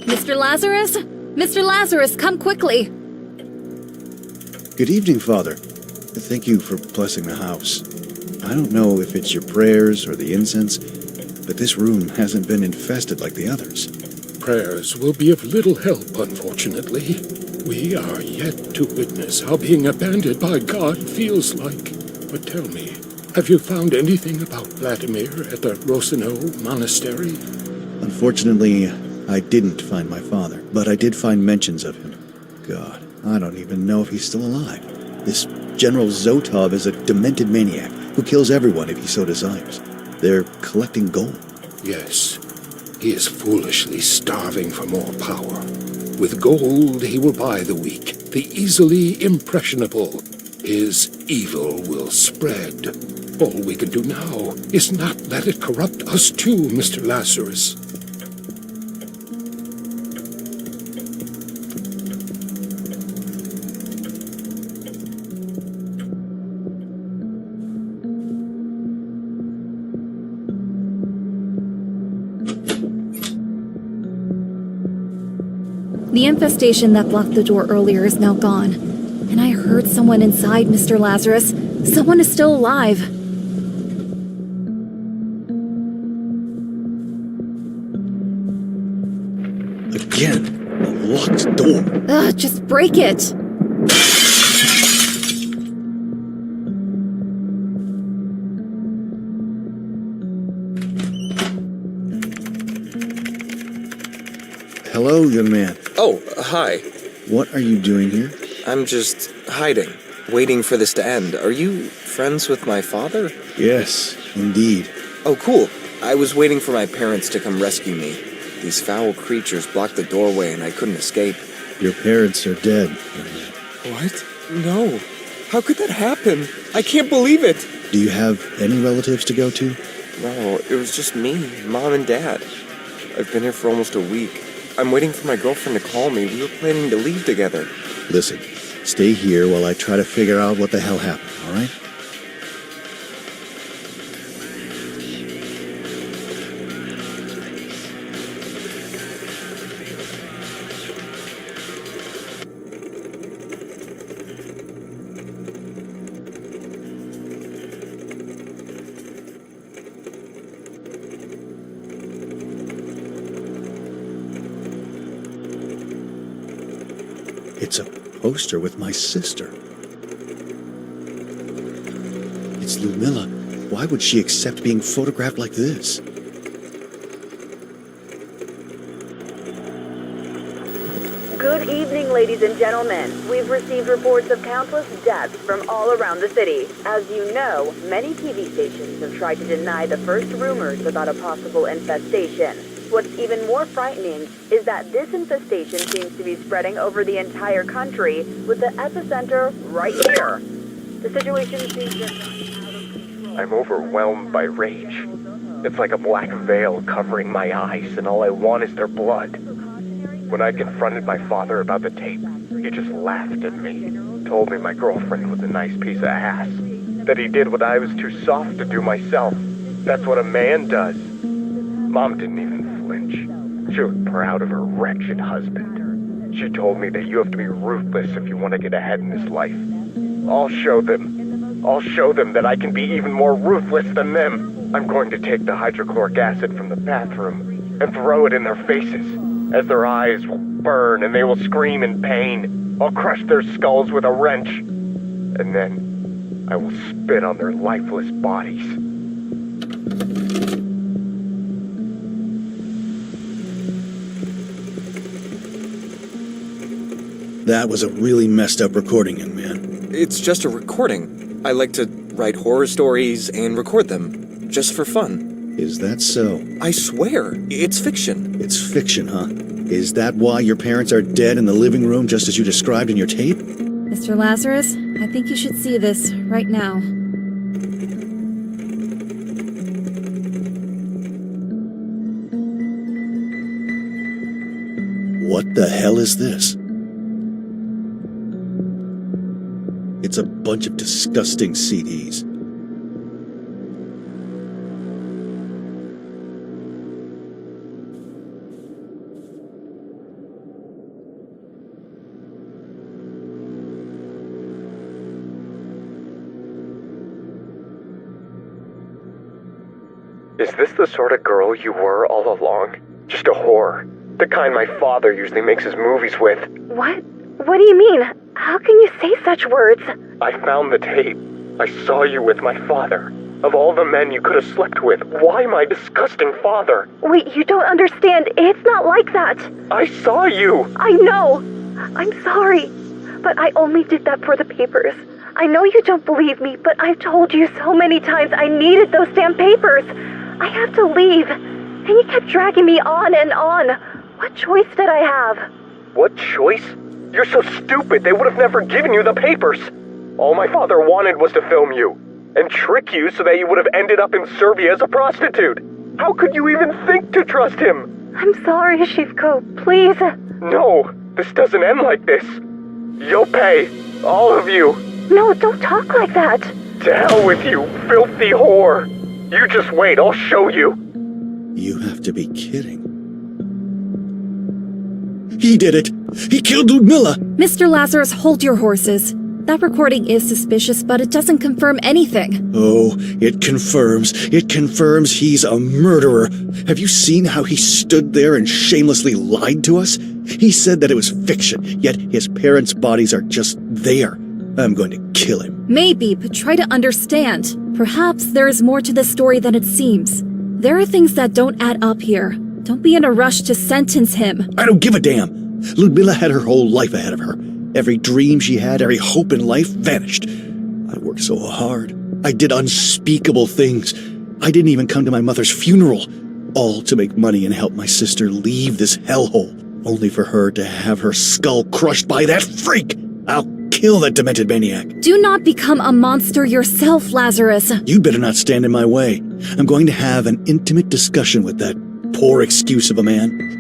Mr. Lazarus? Mr. Lazarus, come quickly! Good evening, Father. Thank you for blessing the house. I don't know if it's your prayers or the incense, but this room hasn't been infested like the others. prayers will be of little help, unfortunately. We are yet to witness how being abandoned by God feels like. But tell me, have you found anything about Vladimir at the Rosino Monastery? Unfortunately, I didn't find my father, but I did find mentions of him. God, I don't even know if he's still alive. This General Zotov is a demented maniac who kills everyone if he so desires. They're collecting gold. Yes, he is foolishly starving for more power. With gold, he will buy the weak, the easily impressionable. His evil will spread. All we can do now is not let it corrupt us too, Mr. Lazarus. The infestation that blocked the door earlier is now gone. And I heard someone inside, Mr. Lazarus. Someone is still alive. Again, a locked door. Ugh, just break it. Hello, young man. Oh, hi. What are you doing here? I'm just hiding, waiting for this to end. Are you friends with my father? Yes, indeed. Oh, cool. I was waiting for my parents to come rescue me. These foul creatures blocked the doorway and I couldn't escape. Your parents are dead. What? No. How could that happen? I can't believe it. Do you have any relatives to go to? No, it was just me, Mom and Dad. I've been here for almost a week. I'm waiting for my girlfriend to call me. We were planning to leave together. Listen, stay here while I try to figure out what the hell happened, all right? It's a poster with my sister. It's Lyudmila. Why would she accept being photographed like this? Good evening, ladies and gentlemen. We've received reports of countless deaths from all around the city. As you know, many TV stations have tried to deny the first rumors about a possible infestation. What's even more frightening is that this infestation seems to be spreading over the entire country, with the epicenter right here. The situation seems to have gotten out of control. I'm overwhelmed by rage. It's like a black veil covering my eyes, and all I want is their blood. When I confronted my father about the tape, he just laughed at me, told me my girlfriend was a nice piece of ass, that he did what I was too soft to do myself. That's what a man does. Mom didn't even flinch. She was proud of her wretched husband. She told me that you have to be ruthless if you want to get ahead in this life. I'll show them. I'll show them that I can be even more ruthless than them. I'm going to take the hydrochloric acid from the bathroom and throw it in their faces, as their eyes will burn and they will scream in pain. I'll crush their skulls with a wrench, and then I will spit on their lifeless bodies. That was a really messed up recording, young man. It's just a recording. I like to write horror stories and record them, just for fun. Is that so? I swear, it's fiction. It's fiction, huh? Is that why your parents are dead in the living room just as you described in your tape? Mr. Lazarus, I think you should see this right now. What the hell is this? It's a bunch of disgusting CDs. Is this the sort of girl you were all along? Just a whore? The kind my father usually makes his movies with. What? What do you mean? How can you say such words? I found the tape. I saw you with my father. Of all the men you could have slept with, why my disgusting father? Wait, you don't understand. It's not like that. I saw you! I know. I'm sorry. But I only did that for the papers. I know you don't believe me, but I've told you so many times I needed those damn papers. I have to leave. And you kept dragging me on and on. What choice did I have? What choice? You're so stupid, they would have never given you the papers. All my father wanted was to film you. And trick you so that you would have ended up in Serbia as a prostitute. How could you even think to trust him? I'm sorry, Shivko. Please. No, this doesn't end like this. You'll pay. All of you. No, don't talk like that. To hell with you, filthy whore. You just wait, I'll show you. You have to be kidding. He did it! He killed Lyudmila! Mr. Lazarus, hold your horses. That recording is suspicious, but it doesn't confirm anything. Oh, it confirms he's a murderer. Have you seen how he stood there and shamelessly lied to us? He said that it was fiction, yet his parents' bodies are just there. I'm going to kill him. Maybe, but try to understand. Perhaps there is more to this story than it seems. There are things that don't add up here. Don't be in a rush to sentence him. I don't give a damn. Lyudmila had her whole life ahead of her. Every dream she had, every hope in life vanished. I worked so hard. I did unspeakable things. I didn't even come to my mother's funeral. All to make money and help my sister leave this hellhole. Only for her to have her skull crushed by that freak. I'll kill that demented maniac. Do not become a monster yourself, Lazarus. You'd better not stand in my way. I'm going to have an intimate discussion with that poor excuse of a man.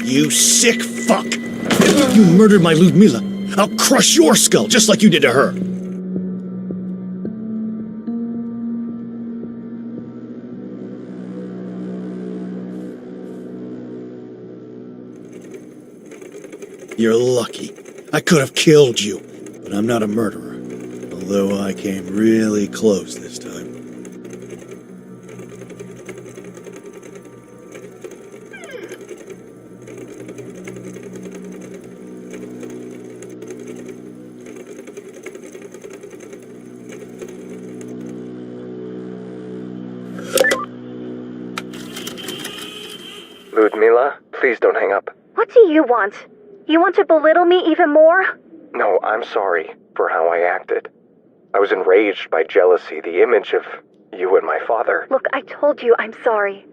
You sick fuck! You murdered my Lyudmila. I'll crush your skull just like you did to her. You're lucky. I could have killed you, but I'm not a murderer. Although I came really close this time. Lyudmila, please don't hang up. What do you want? You want to belittle me even more? No, I'm sorry for how I acted. I was enraged by jealousy, the image of you and my father. Look, I told you I'm sorry.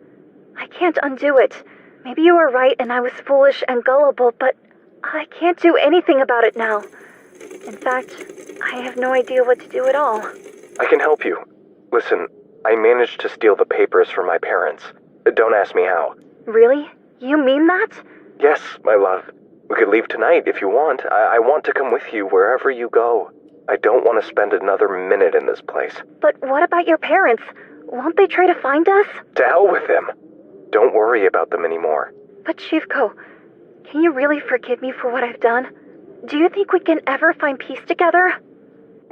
I can't undo it. Maybe you were right and I was foolish and gullible, but I can't do anything about it now. In fact, I have no idea what to do at all. I can help you. Listen, I managed to steal the papers from my parents. Don't ask me how. Really? You mean that? Yes, my love. We could leave tonight if you want. I want to come with you wherever you go. I don't want to spend another minute in this place. But what about your parents? Won't they try to find us? To hell with them. Don't worry about them anymore. But Shivko, can you really forgive me for what I've done? Do you think we can ever find peace together?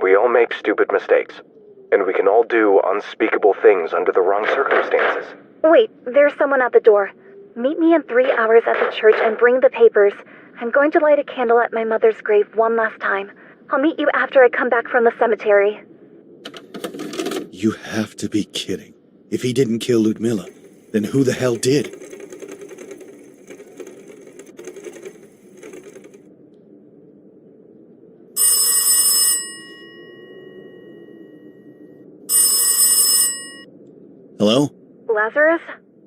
We all make stupid mistakes. And we can all do unspeakable things under the wrong circumstances. Wait, there's someone at the door. Meet me in 3 hours at the church and bring the papers. I'm going to light a candle at my mother's grave one last time. I'll meet you after I come back from the cemetery. You have to be kidding. If he didn't kill Lyudmila, then who the hell did? Hello? Lazarus?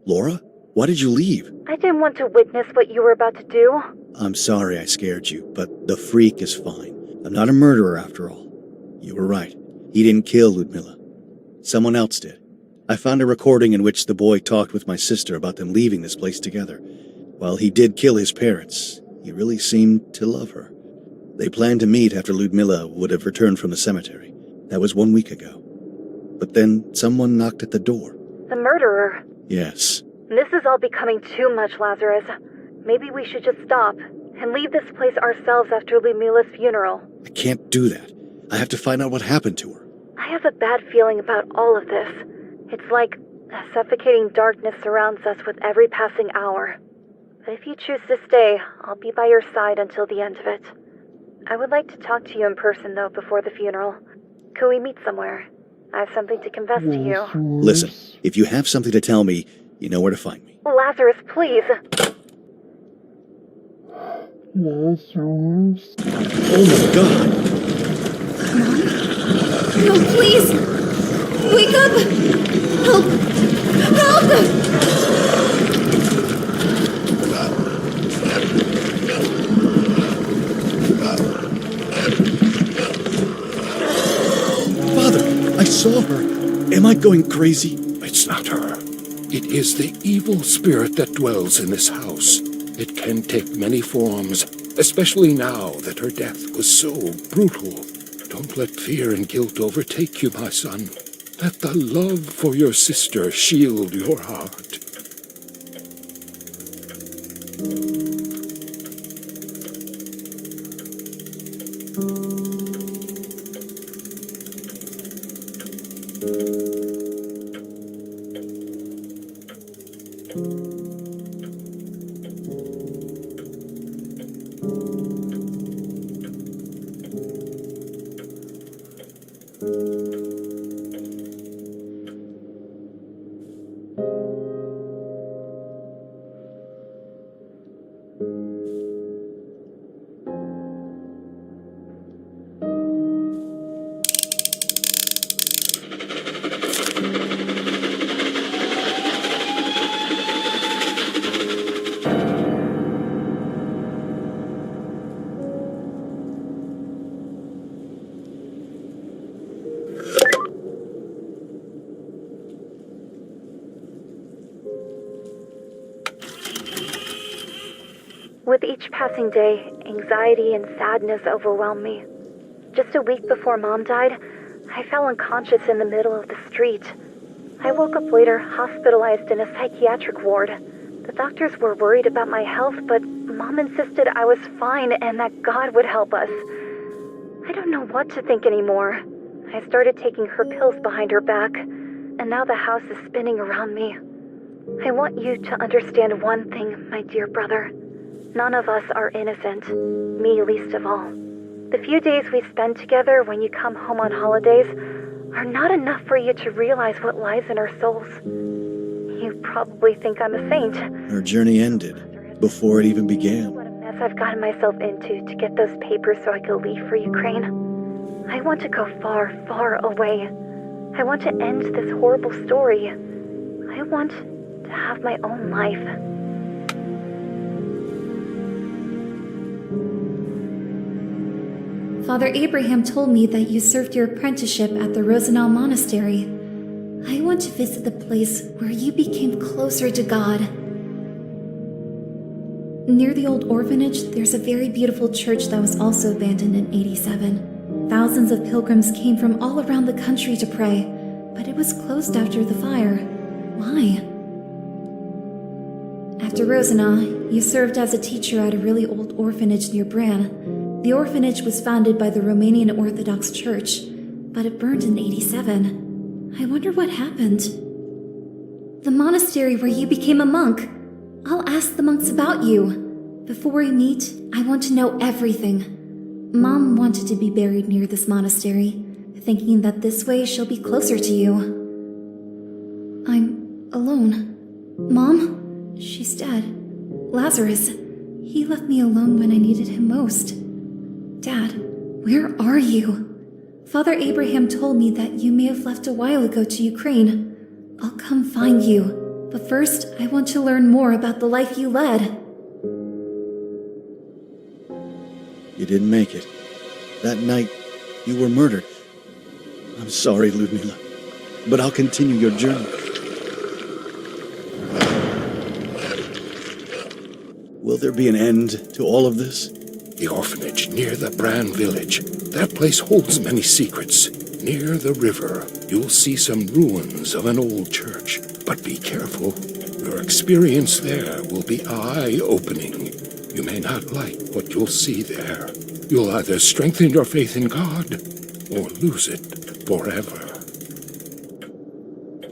Laura? Why did you leave? I didn't want to witness what you were about to do. I'm sorry I scared you, but the freak is fine. I'm not a murderer after all. You were right. He didn't kill Lyudmila. Someone else did. I found a recording in which the boy talked with my sister about them leaving this place together. While he did kill his parents, he really seemed to love her. They planned to meet after Lyudmila would have returned from the cemetery. That was 1 week ago. But then someone knocked at the door. The murderer. Yes. This is all becoming too much, Lazarus. Maybe we should just stop and leave this place ourselves after Lyudmila's funeral. I can't do that. I have to find out what happened to her. I have have a bad feeling about all of this. It's like a suffocating darkness surrounds us with every passing hour. But if you choose to stay, I'll be by your side until the end of it. I would like to talk to you in person, though, before the funeral. Could we meet somewhere? I have something to confess to you. Listen, if you have something to tell me, you know where to find me. Lazarus, please. Oh my God! No, please! Wake up! Help! Help! Father, I saw her. Am I going crazy? It's not her. It is the evil spirit that dwells in this house. It can take many forms, especially now that her death was so brutal. Don't let fear and guilt overtake you, my son. Let the love for your sister shield your heart. With each passing day, anxiety and sadness overwhelmed me. Just a week before Mom died, I fell unconscious in the middle of the street. I woke up later, hospitalized in a psychiatric ward. The doctors were worried about my health, but Mom insisted I was fine and that God would help us. I don't know what to think anymore. I started taking her pills behind her back, and now the house is spinning around me. I want you to understand one thing, my dear brother. None of us are innocent, me least of all. The few days we spend together when you come home on holidays are not enough for you to realize what lies in our souls. You probably think I'm a saint. Our journey ended before it even began. What a mess I've gotten myself into to get those papers so I could leave for Ukraine. I want to go far, far away. I want to end this horrible story. I want to have my own life. Father Abraham told me that you served your apprenticeship at the Rosenau Monastery. I want to visit the place where you became closer to God. Near the old orphanage, there's a very beautiful church that was also abandoned in '87. Thousands of pilgrims came from all around the country to pray, but it was closed after the fire. Why? After Rosenau, you served as a teacher at a really old orphanage near Bran. The orphanage was founded by the Romanian Orthodox Church, but it burned in '87. I wonder what happened. The monastery where you became a monk. I'll ask the monks about you. Before we meet, I want to know everything. Mom wanted to be buried near this monastery, thinking that this way she'll be closer to you. I'm alone. Mom? She's dead. Lazarus, he left me alone when I needed him most. Dad, where are you? Father Abraham told me that you may have left a while ago to Ukraine. I'll come find you, but first I want to learn more about the life you led. You didn't make it. That night, you were murdered. I'm sorry, Lyudmila, but I'll continue your journey. Will there be an end to all of this? The orphanage near the Bran village. That place holds many secrets. Near the river, you'll see some ruins of an old church. But be careful. Your experience there will be eye-opening. You may not like what you'll see there. You'll either strengthen your faith in God or lose it forever.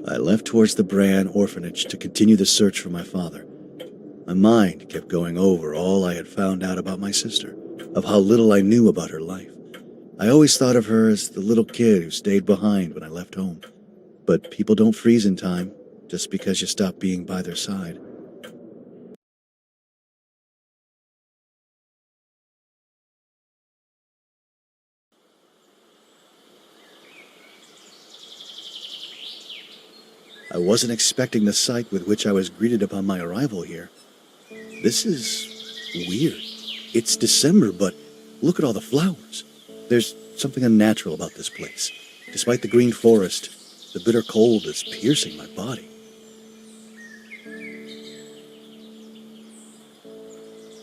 I left towards the Bran orphanage to continue the search for my father. My mind kept going over all I had found out about my sister, of how little I knew about her life. I always thought of her as the little kid who stayed behind when I left home. But people don't freeze in time just because you stop being by their side. I wasn't expecting the sight with which I was greeted upon my arrival here. This is weird. It's December, but look at all the flowers. There's something unnatural about this place. Despite the green forest, the bitter cold is piercing my body.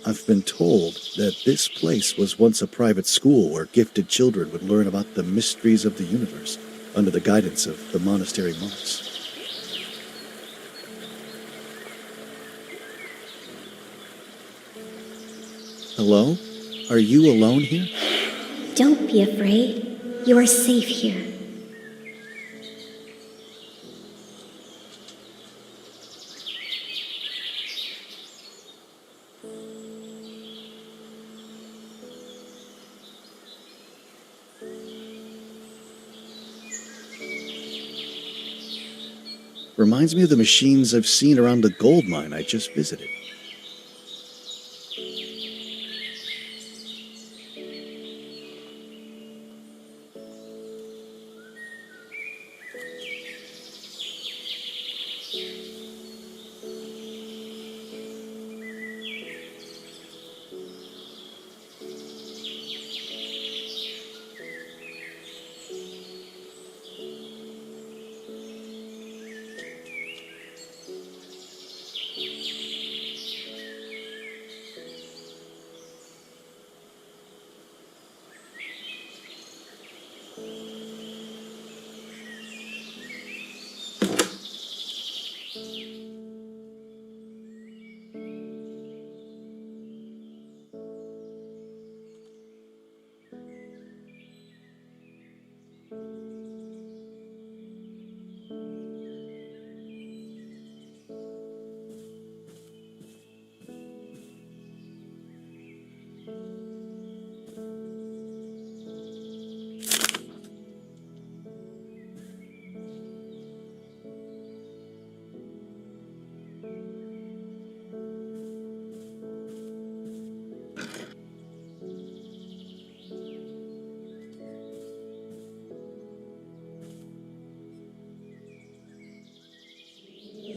I've been told that this place was once a private school where gifted children would learn about the mysteries of the universe under the guidance of the monastery monks. Hello? Are you alone here? Don't be afraid. You are safe here. Reminds me of the machines I've seen around the gold mine I just visited.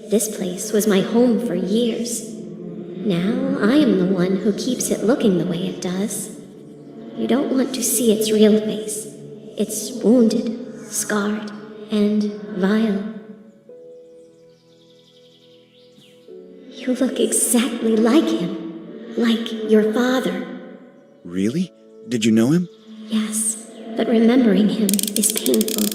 This place was my home for years. Now I am the one who keeps it looking the way it does. You don't want to see its real face. It's wounded, scarred, and vile. You look exactly like him. Like your father. Really? Did you know him? Yes, but remembering him is painful.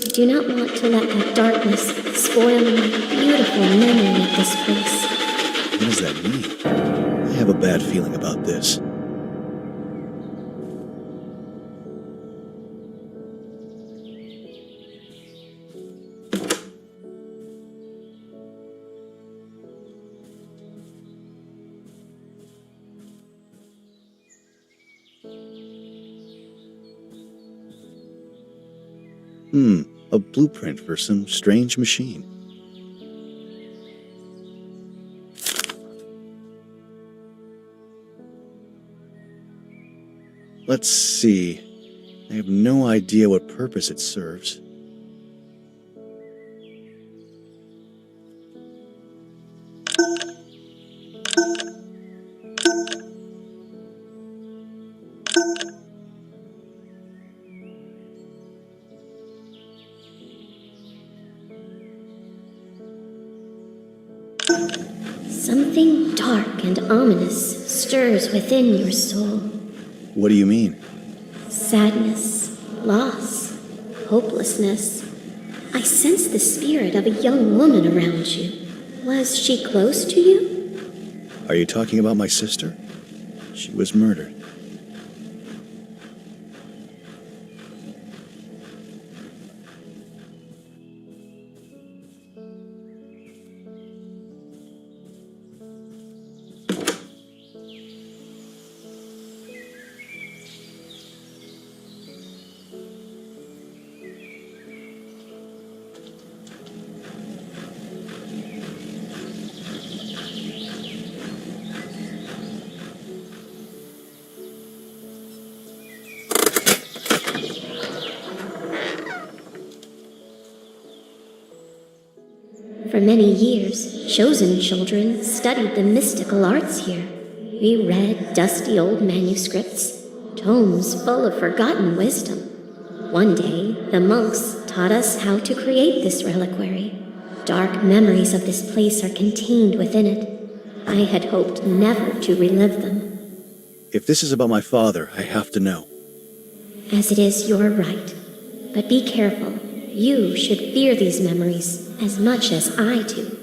I do not want to let that darkness spoil my beautiful memory of this place. What does that mean? I have a bad feeling about this. A blueprint for some strange machine. Let's see. I have no idea what purpose it serves. Something dark and ominous stirs within your soul. What do you mean? Sadness, loss, hopelessness. I sense the spirit of a young woman around you. Was she close to you? Are you talking about my sister? She was murdered. For many years, chosen children studied the mystical arts here. We read dusty old manuscripts, tomes full of forgotten wisdom. One day, the monks taught us how to create this reliquary. Dark memories of this place are contained within it. I had hoped never to relive them. If this is about my father, I have to know. As it is your right. But be careful. You should fear these memories as much as I do.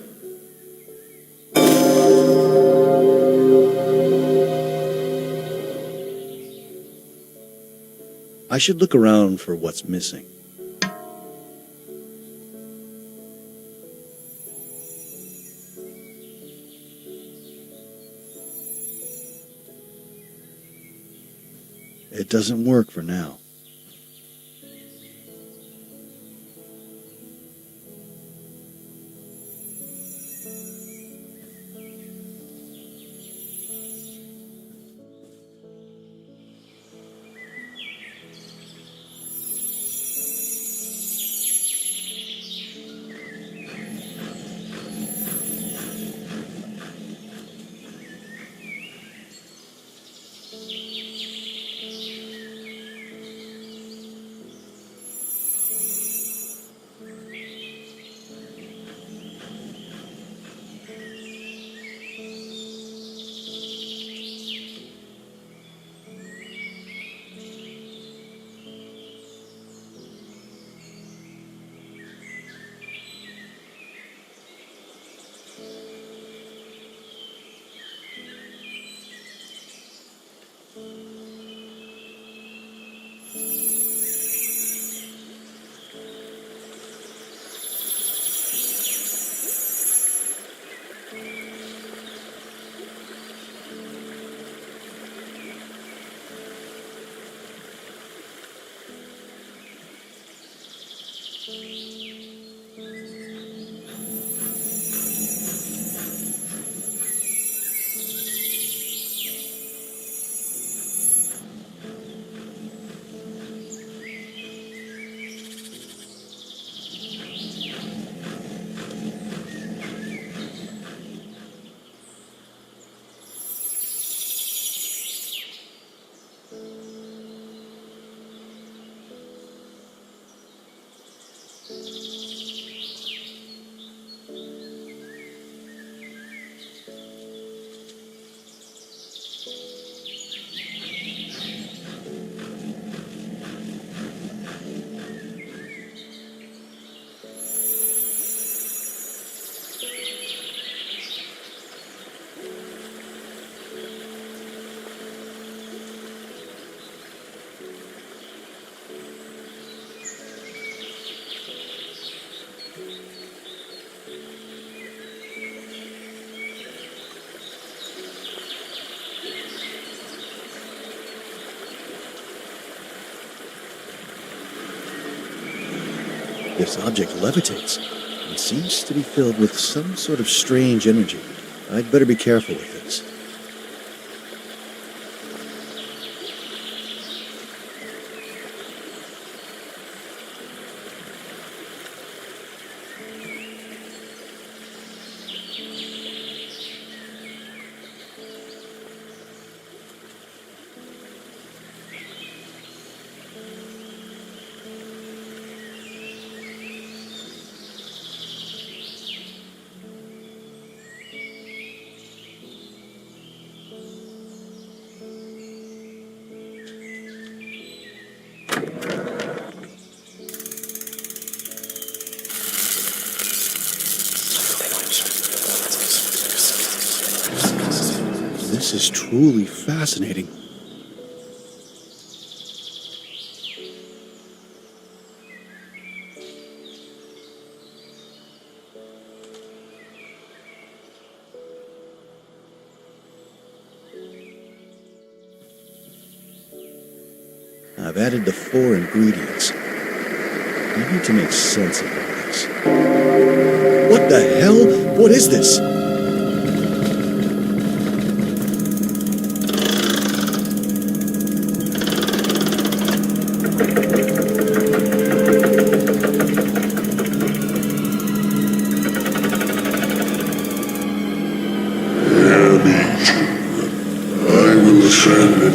I should look around for what's missing. It doesn't work for now. This object levitates and seems to be filled with some sort of strange energy. I'd better be careful with this. This is truly fascinating. I've added the 4 ingredients. I need to make sense of all this. What the hell? What is this?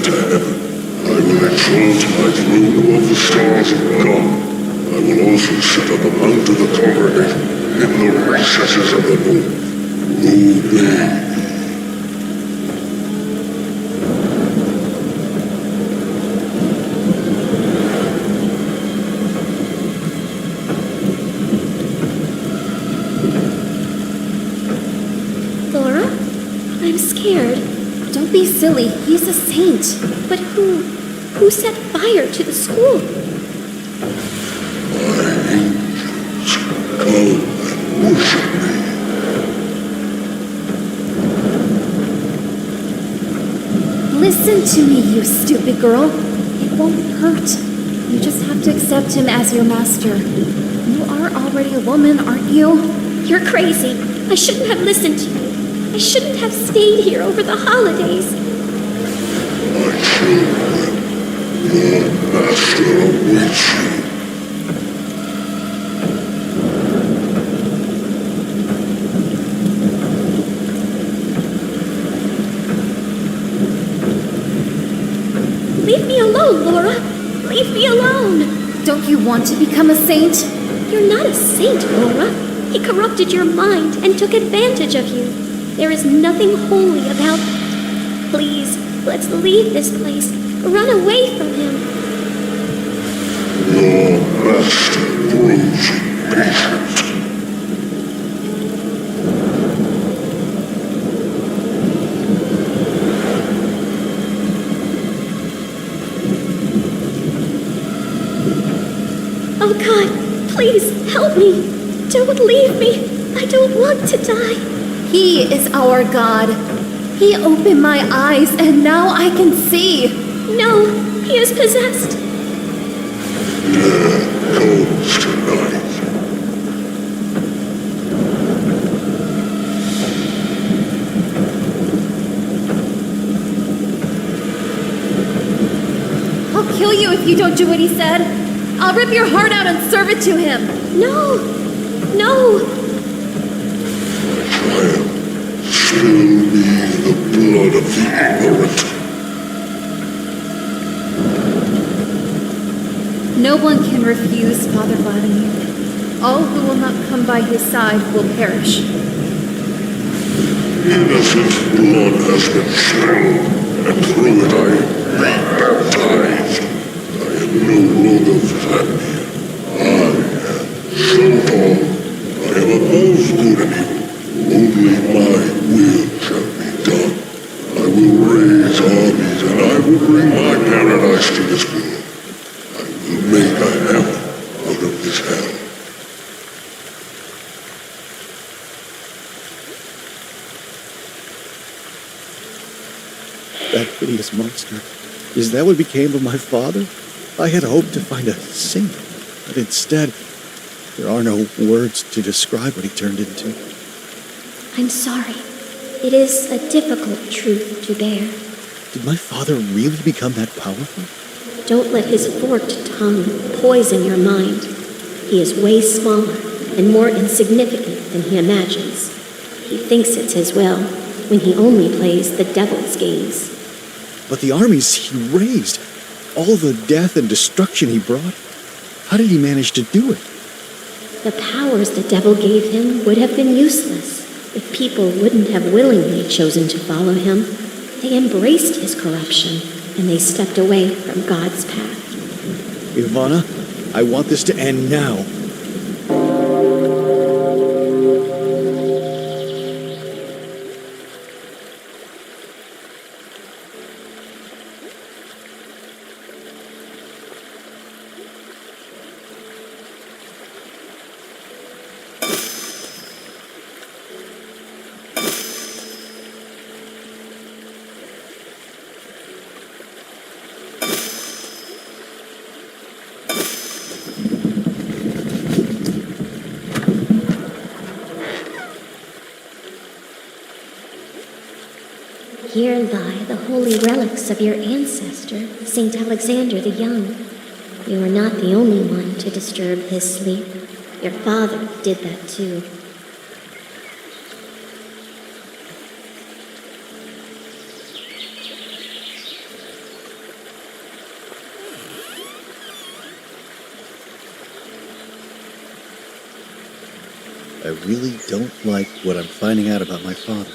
to heaven. I will exalt my throne above the stars of God. I will also sit on the mount of the congregation in the recesses of the north. Obey me. Laura? I'm scared. Don't be silly. He's a saint. But who set fire to the school? My angels, come and worship me. Listen to me, you stupid girl. It won't hurt. You just have to accept him as your master. You are already a woman, aren't you? You're crazy. I shouldn't have listened to you. I shouldn't have stayed here over the holidays. My children, your master awaits you. Leave me alone, Laura. Leave me alone. Don't you want to become a saint? You're not a saint, Laura. He corrupted your mind and took advantage of you. There is nothing holy about that. Please, let's leave this place. Run away from him. Your master grows impatient. Oh God, please help me. Don't leave me. I don't want to die. He is our God. He opened my eyes and now I can see. No, he is possessed. Death comes tonight. I'll kill you if you don't do what he said. I'll rip your heart out and serve it to him. No, no. Child, still be the blood of the ignorant. No one can refuse Father Vladimir. All who will not come by his side will perish. Innocent blood has been spilled, and through it I am rebaptized. I am no longer Vladimir. I am Sultan. I am above good and evil. Only my will shall be done. I will raise armies, and I will bring my paradise to this world. I will make a heaven out of this hell. That hideous monster. Is that what became of my father? I had hoped to find a saint, but instead, there are no words to describe what he turned into. I'm sorry. It is a difficult truth to bear. Did my father really become that powerful? Don't let his forked tongue poison your mind. He is way smaller and more insignificant than he imagines. He thinks it's his will when he only plays the devil's games. But the armies he raised, all the death and destruction he brought, how did he manage to do it? The powers the devil gave him would have been useless if people wouldn't have willingly chosen to follow him. They embraced his corruption, and they stepped away from God's path. Ivana, I want this to end now. Here lie the holy relics of your ancestor, Saint Alexander the Young. You are not the only one to disturb his sleep. Your father did that too. I really don't like what I'm finding out about my father.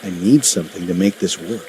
I need something to make this work.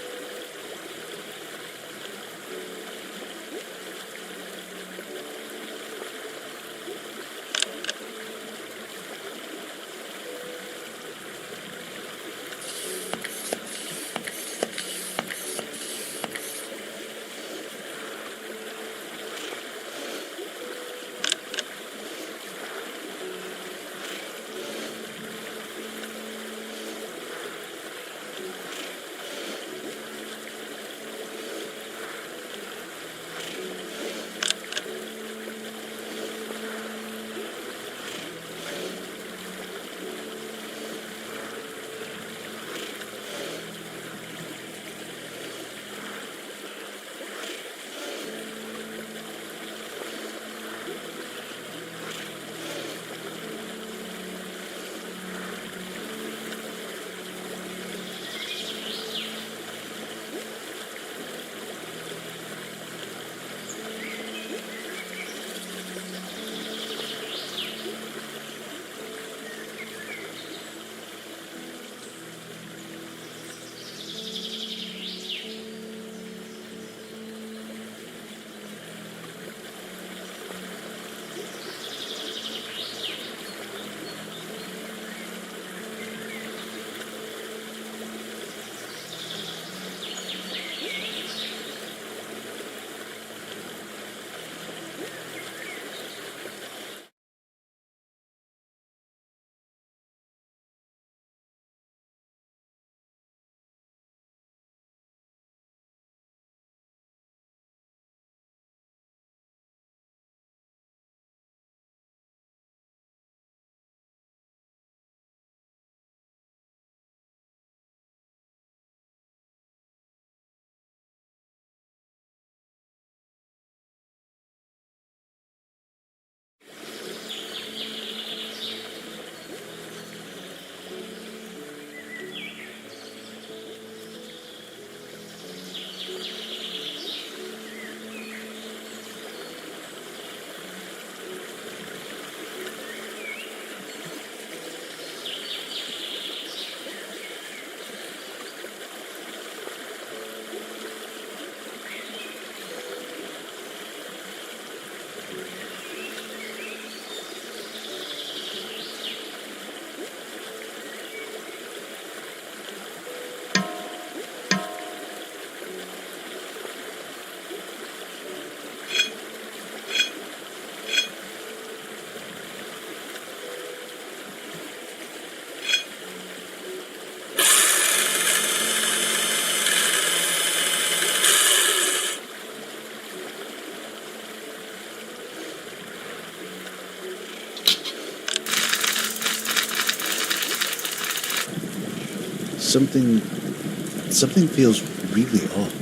Something feels really off.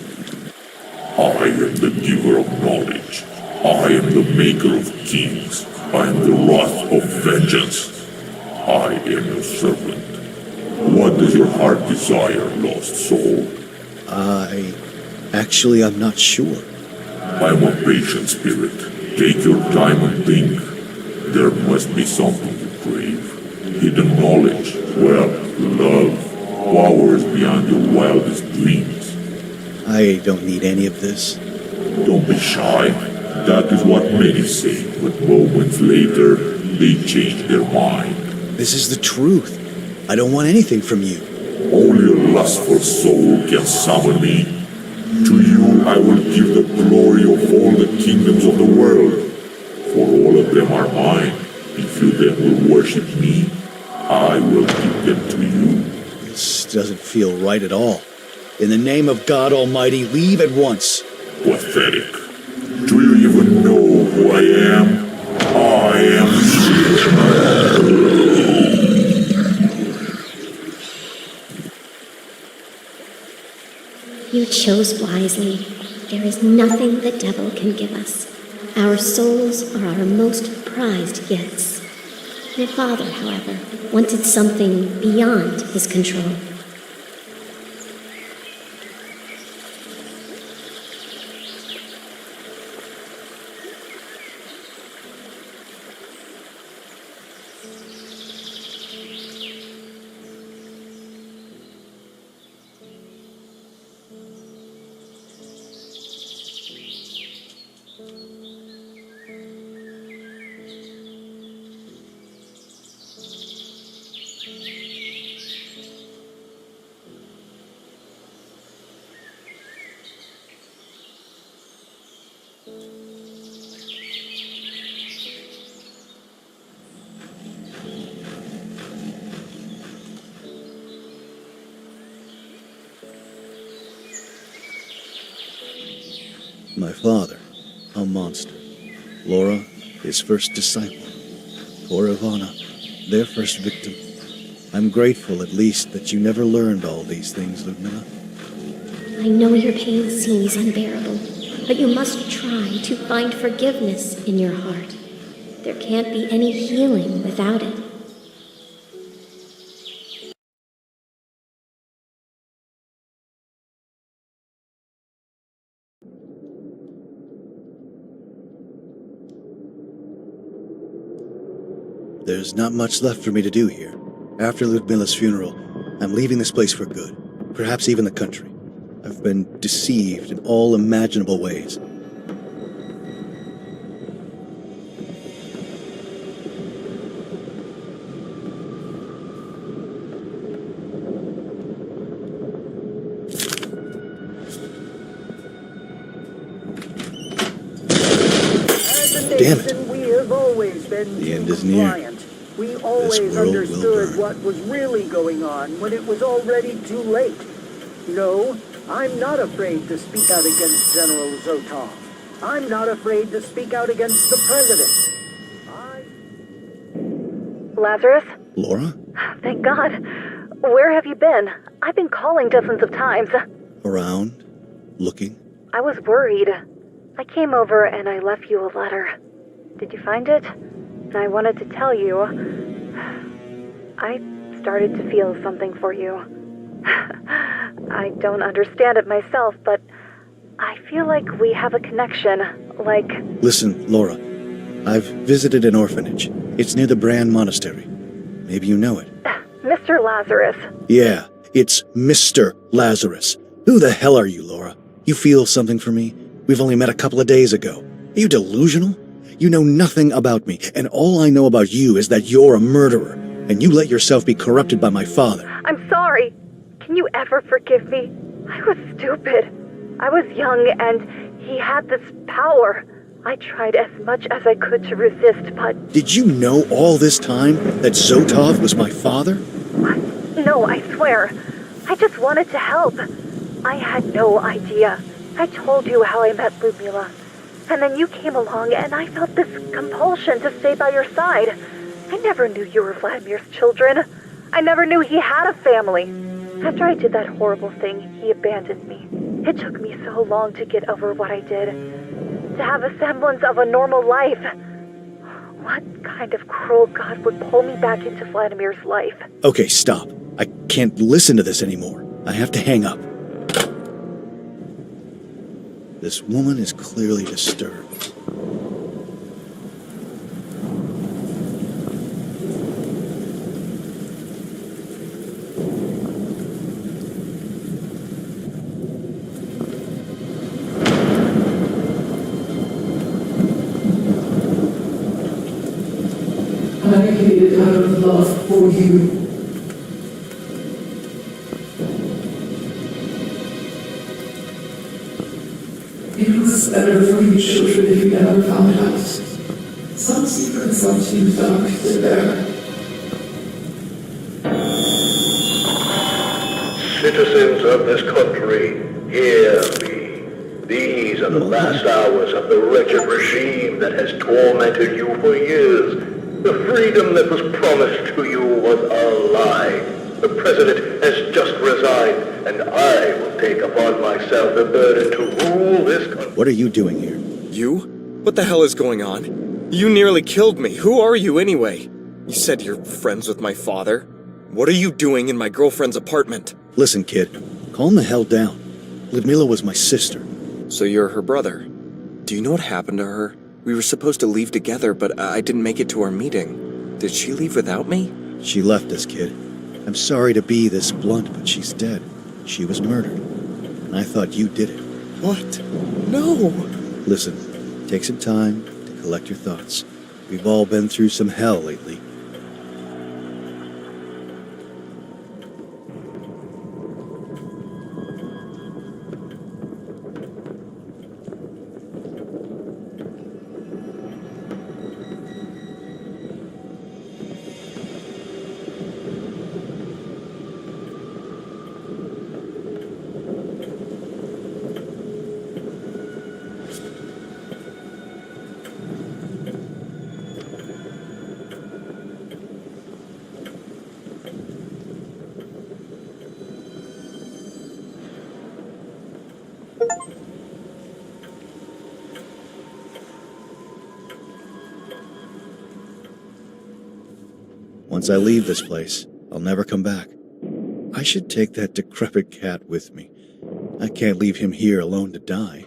I am the giver of knowledge. I am the maker of kings. I am the wrath of vengeance. I am your servant. What does your heart desire, lost soul? I'm not sure. I am a patient spirit. Take your time and think. There must be something you crave. Hidden knowledge, wealth, love, powers beyond your wildest dreams. I don't need any of this. Don't be shy. That is what many say, but moments later, they change their mind. This is the truth. I don't want anything from you. Only a lustful soul can summon me. To you I will give the glory of all the kingdoms of the world. For all of them are mine. If you then will worship me, I will give them to you. This doesn't feel right at all. In the name of God Almighty, leave at once. Pathetic. Do you even know who I am? I am... chose wisely. There is nothing the devil can give us. Our souls are our most prized gifts. Your father, however, wanted something beyond his control. My father, a monster. Laura, his first disciple. Poor Ivana, their first victim. I'm grateful, at least, that you never learned all these things, Lyudmila. I know your pain seems unbearable, but you must try to find forgiveness in your heart. There can't be any healing without it. There's not much left for me to do here. After Lyudmila's funeral, I'm leaving this place for good. Perhaps even the country. I've been deceived in all imaginable ways. Damn it. We have always been The end is near. compliant. We always world will understood burn. what was really going on when it was already too late. No, I'm not afraid to speak out against General Zotov. I'm not afraid to speak out against the President. Lazarus? Laura? Thank God. Where have you been? I've been calling dozens of times. Around? Looking? I was worried. I came over and I left you a letter. Did you find it? And I wanted to tell you. I started to feel something for you. I don't understand it myself, but I feel like we have a connection. Like... Listen, Laura. I've visited an orphanage. It's near the Bran Monastery. Maybe you know it. Mr. Lazarus. Yeah, it's Mr. Lazarus. Who the hell are you, Laura? You feel something for me? We've only met a couple of days ago. Are you delusional? You know nothing about me, and all I know about you is that you're a murderer, and you let yourself be corrupted by my father. I'm sorry. Can you ever forgive me? I was stupid. I was young, and he had this power. I tried as much as I could to resist, but... Did you know all this time that Zotov was my father? No, I swear. I just wanted to help. I had no idea. I told you how I met Lyudmila. And then you came along and I felt this compulsion to stay by your side. I never knew you were Vladimir's children. I never knew he had a family. After I did that horrible thing, he abandoned me. It took me so long to get over what I did. To have a semblance of a normal life. What kind of cruel god would pull me back into Vladimir's life? Okay, stop. I can't listen to this anymore. I have to hang up. This woman is clearly disturbed. I hated out of love for you. It was better for you children if you never found out. Some secrets are too dark to bear. Citizens of this country, hear me. These are the last hours of the wretched regime that has tormented you for years. The freedom that was promised to you was a lie. The president has just resigned, and I will take upon myself the burden to rule this country. What are you doing here? You? What the hell is going on? You nearly killed me. Who are you anyway? You said you're friends with my father. What are you doing in my girlfriend's apartment? Listen, kid. Calm the hell down. Lyudmila was my sister. So you're her brother. Do you know what happened to her? We were supposed to leave together, but I didn't make it to our meeting. Did she leave without me? She left us, kid. I'm sorry to be this blunt, but she's dead. She was murdered. And I thought you did it. What? No! Listen, take some time to collect your thoughts. We've all been through some hell lately. Once I leave this place, I'll never come back. I should take that decrepit cat with me. I can't leave him here alone to die.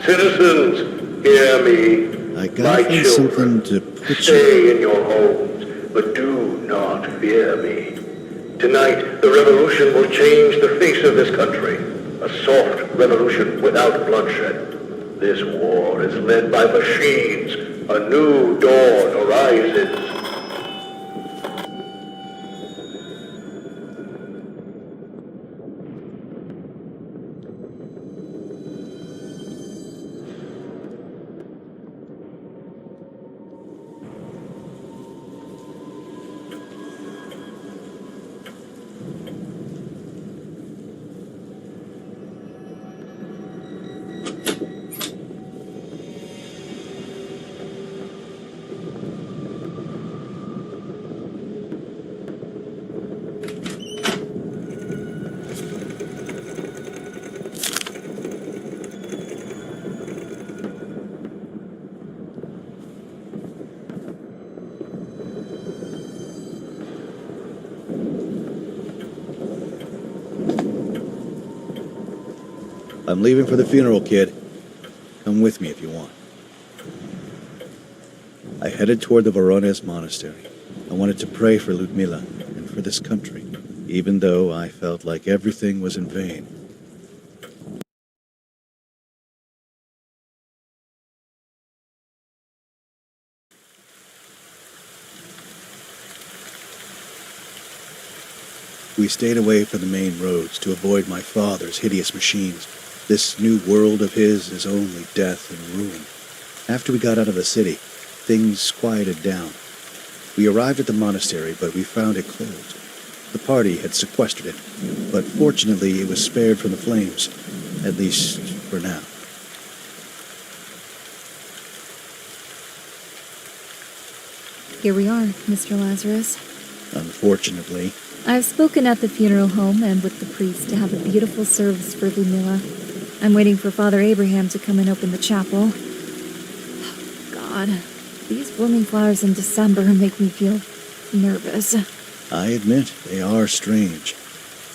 Citizens, hear me. I gotta find something to put Stay in your homes, but do not fear me. Tonight, the revolution will change the face of this country. A soft revolution without bloodshed. This war is led by machines. A new dawn arises. I'm leaving for the funeral, kid. Come with me if you want. I headed toward the Voronezh monastery. I wanted to pray for Lyudmila and for this country, even though I felt like everything was in vain. We stayed away from the main roads to avoid my father's hideous machines. This new world of his is only death and ruin. After we got out of the city, things quieted down. We arrived at the monastery, but we found it closed. The party had sequestered it, but fortunately it was spared from the flames, at least for now. Here we are, Mr. Lazarus. Unfortunately. I've spoken at the funeral home and with the priest to have a beautiful service for Lyudmila. I'm waiting for Father Abraham to come and open the chapel. God, these blooming flowers in December make me feel nervous. I admit, they are strange.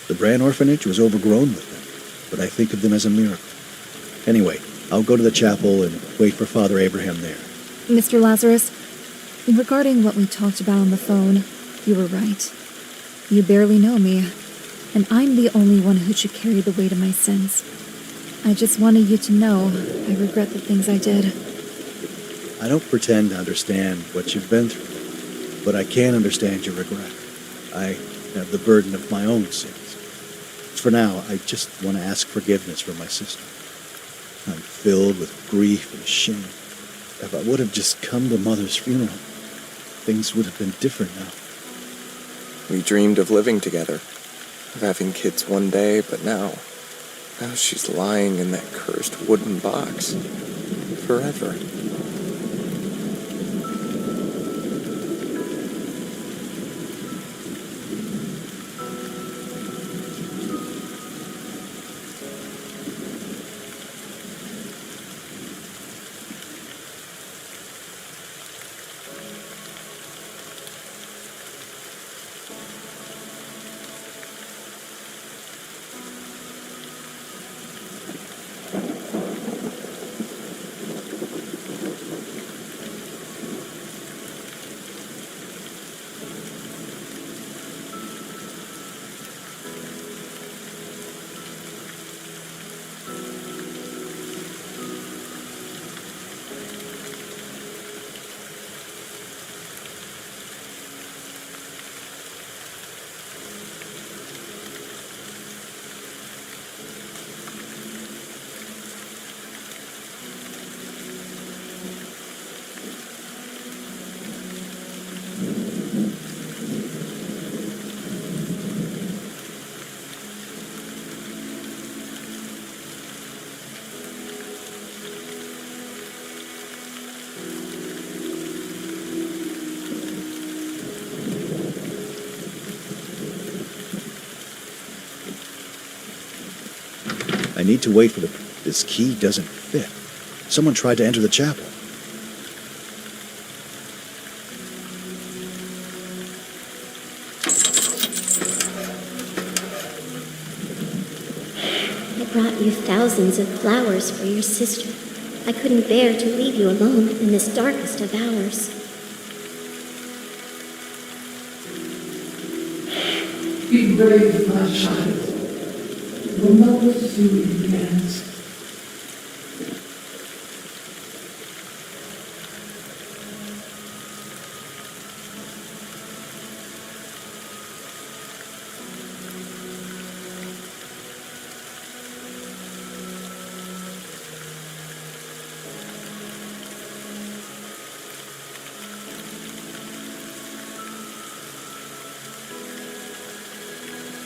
The Bran orphanage was overgrown with them, but I think of them as a miracle. Anyway, I'll go to the chapel and wait for Father Abraham there. Mr. Lazarus, regarding what we talked about on the phone, you were right. You barely know me, and I'm the only one who should carry the weight of my sins. I just wanted you to know I regret the things I did. I don't pretend to understand what you've been through, but I can understand your regret. I have the burden of my own sins. For now, I just want to ask forgiveness for my sister. I'm filled with grief and shame. If I would have just come to Mother's funeral, things would have been different now. We dreamed of living together, of having kids one day, but now she's lying in that cursed wooden box. Forever. I need to wait for this key doesn't fit. Someone tried to enter the chapel. I brought you thousands of flowers for your sister. I couldn't bear to leave you alone in this darkest of hours. Be brave, my child. We'll know what to do in the end.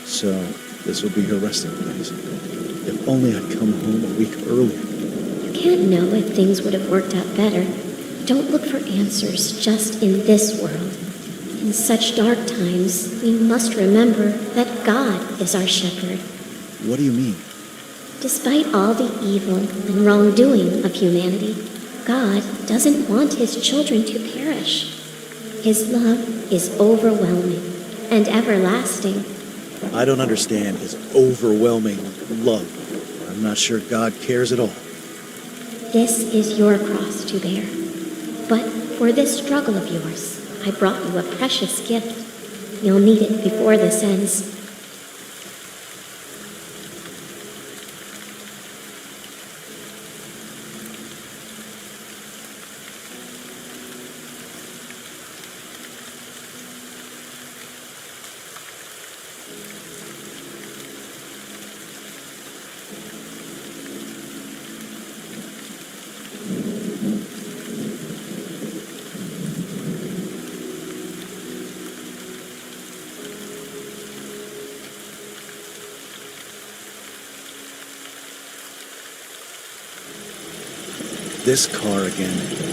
So, this will be her resting place. If only I'd come home a week earlier. You can't know if things would have worked out better. Don't look for answers just in this world. In such dark times, we must remember that God is our shepherd. What do you mean? Despite all the evil and wrongdoing of humanity, God doesn't want his children to perish. His love is overwhelming and everlasting. I don't understand his overwhelming love. I'm not sure God cares at all. This is your cross to bear. But for this struggle of yours, I brought you a precious gift. You'll need it before this ends. This car again.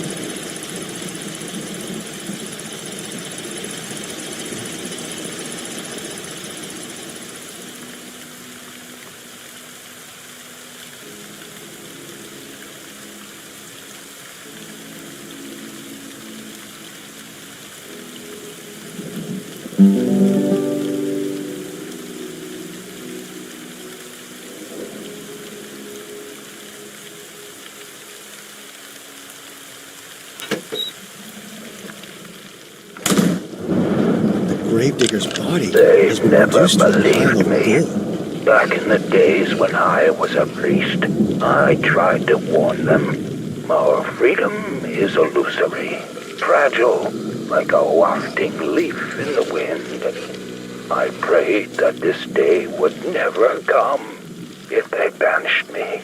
Gravedigger's body has been reduced to a pile of gold. Back in the days when I was a priest, I tried to warn them. Our freedom is illusory, fragile, like a wafting leaf in the wind. I prayed that this day would never come if they banished me.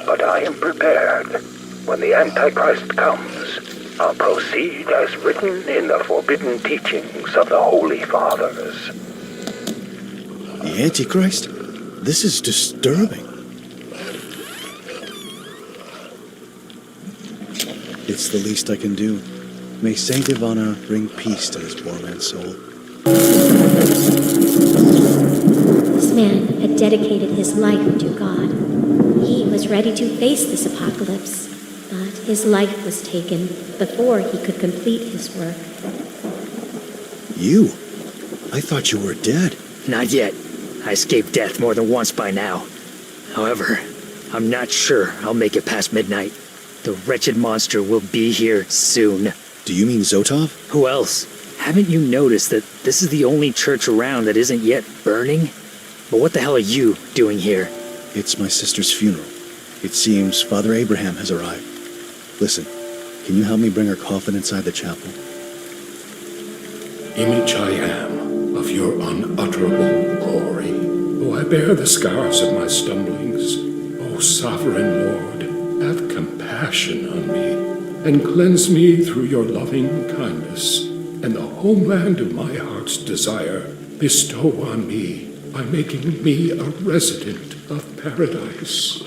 But I am prepared. When the Antichrist comes, I'll proceed as written in the forbidden teachings of the Holy Fathers. The Antichrist? This is disturbing. It's the least I can do. May Saint Ivana bring peace to this poor man's soul. This man had dedicated his life to God. He was ready to face this apocalypse. But his life was taken before he could complete his work. You? I thought you were dead. Not yet. I escaped death more than once by now. However, I'm not sure I'll make it past midnight. The wretched monster will be here soon. Do you mean Zotov? Who else? Haven't you noticed that this is the only church around that isn't yet burning? But what the hell are you doing here? It's my sister's funeral. It seems Father Abraham has arrived. Listen, can you help me bring her coffin inside the chapel? Image I am of your unutterable glory. Oh, I bear the scars of my stumblings. Oh, sovereign Lord, have compassion on me, and cleanse me through your loving kindness, and the homeland of my heart's desire bestow on me by making me a resident of paradise.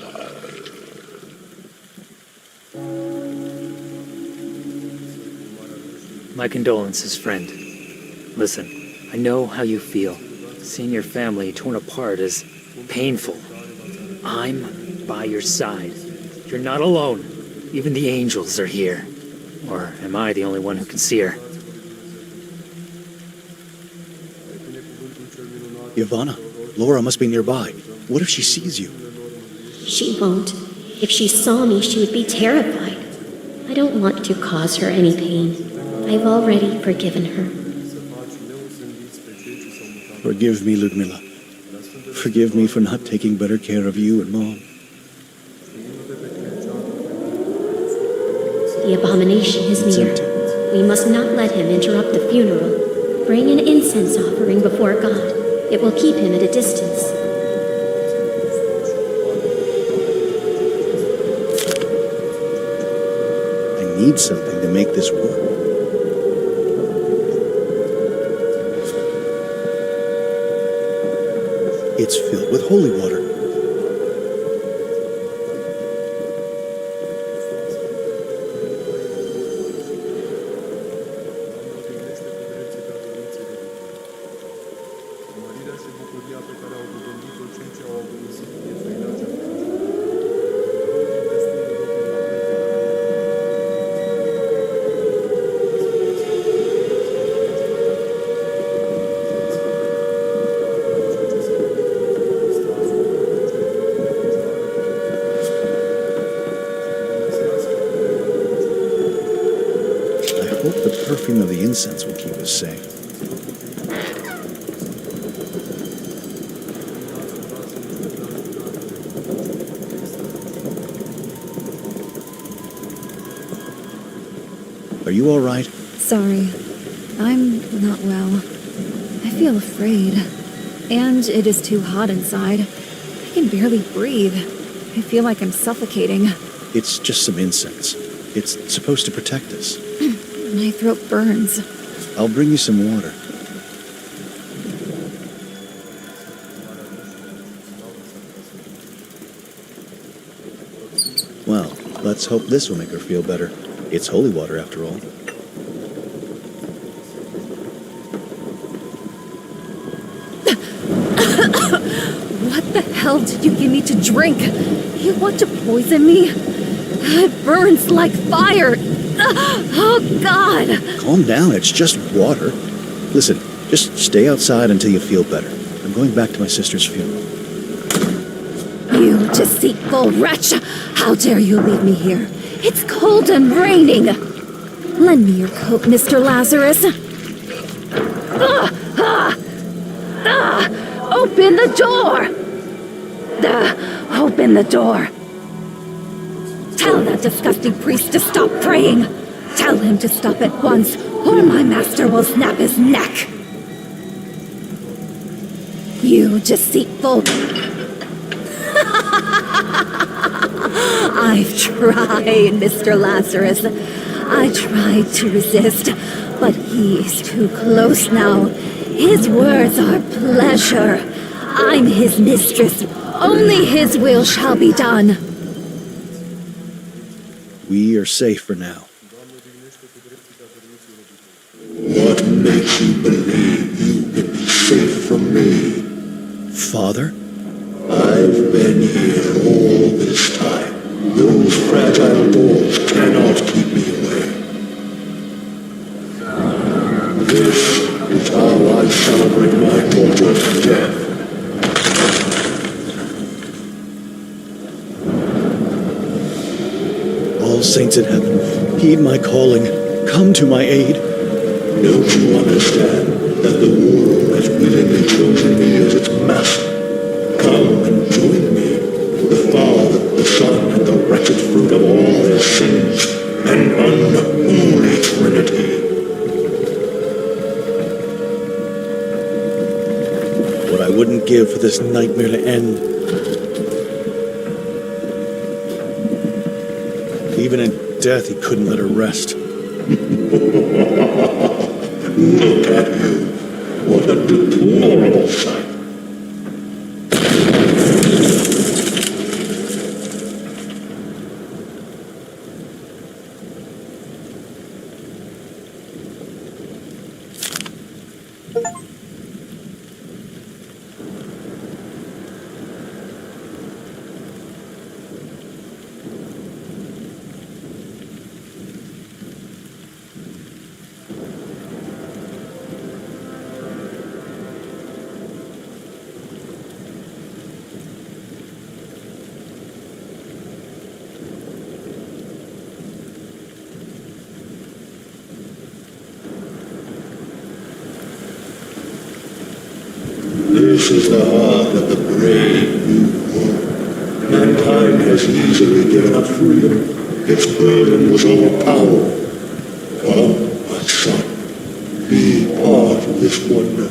My condolences, friend. Listen, I know how you feel. Seeing your family torn apart is painful. I'm by your side. You're not alone. Even the angels are here. Or am I the only one who can see her? Ivana, Laura must be nearby. What if she sees you? She won't. If she saw me, she would be terrified. I don't want to cause her any pain. I've already forgiven her. Forgive me, Lyudmila. Forgive me for not taking better care of you and Mom. The abomination is near. We must not let him interrupt the funeral. Bring an incense offering before God. It will keep him at a distance. I need something to make this work. It's filled with holy water. The perfume of the incense will keep us safe. Are you all right? Sorry. I'm not well. I feel afraid. And it is too hot inside. I can barely breathe. I feel like I'm suffocating. It's just some incense. It's supposed to protect us. My throat burns. I'll bring you some water. Well, let's hope this will make her feel better. It's holy water after all. What the hell did you give me to drink? You want to poison me? It burns like fire. Oh, God! Calm down, it's just water. Listen, just stay outside until you feel better. I'm going back to my sister's funeral. You deceitful wretch! How dare you leave me here? It's cold and raining! Lend me your coat, Mr. Lazarus. Open the door! Open the door! Tell that disgusting priest to stop praying! Tell him to stop at once, or my master will snap his neck! You deceitful... I've tried, Mr. Lazarus. I tried to resist, but he is too close now. His words are pleasure. I'm his mistress. Only his will shall be done. We are safe for now. What makes you believe you can be safe from me? Father? I've been here all this time. Those fragile walls cannot keep me away. This is how I celebrate my daughter's death. All saints in heaven, heed my calling. Come to my aid. Don't you understand that the world has willingly chosen me as its master? Come and join me, the Father, the Son, and the wretched fruit of all their sins, an unholy Trinity. What I wouldn't give for this nightmare to end. Even in death, he couldn't let her rest. Look at you. What a deplorable sight. This is the heart of the brave new world. Mankind has easily given up freedom. Its burden was overpowered. Come, my son, be part of this wonder.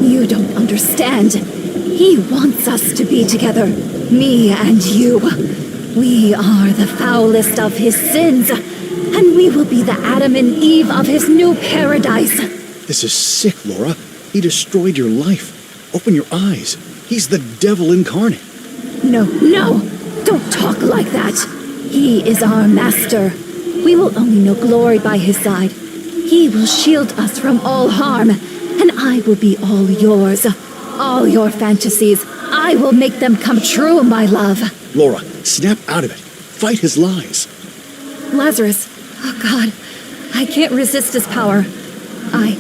You don't understand. He wants us to be together. Me and you. We are the foulest of his sins. And we will be the Adam and Eve of his new paradise. This is sick, Laura. He destroyed your life. Open your eyes. He's the devil incarnate. No, don't talk like that. He is our master. We will only know glory by his side. He will shield us from all harm, and I will be all yours. All your fantasies, I will make them come true, my love. Laura, snap out of it. Fight his lies. Lazarus, oh God, I can't resist his power. I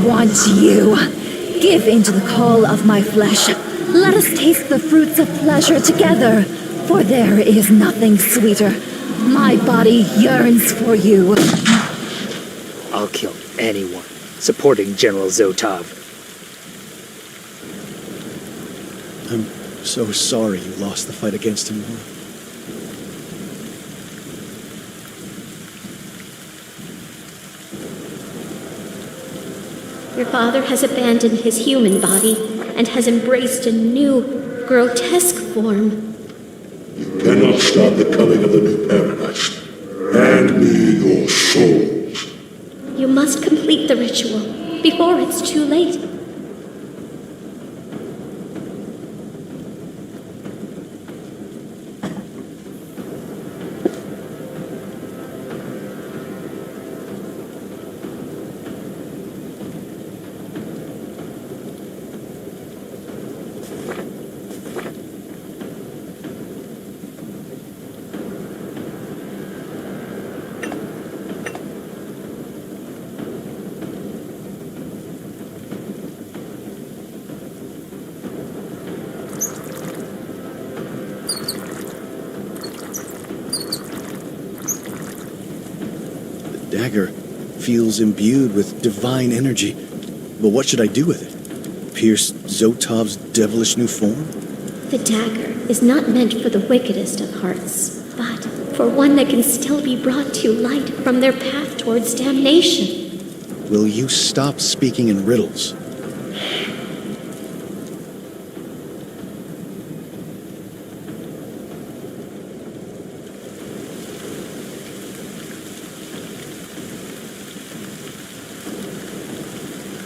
want you. Give in to the call of my flesh. Let us taste the fruits of pleasure together, for there is nothing sweeter. My body yearns for you. I'll kill anyone supporting General Zotov. I'm so sorry you lost the fight against him, Laura. Your father has abandoned his human body and has embraced a new, grotesque form. You cannot stop the coming of the new paradise. Hand me your souls. You must complete the ritual before it's too late. Dagger feels imbued with divine energy. But what should I do with it? Pierce Zotov's devilish new form? The dagger is not meant for the wickedest of hearts, but for one that can still be brought to light from their path towards damnation. Will you stop speaking in riddles?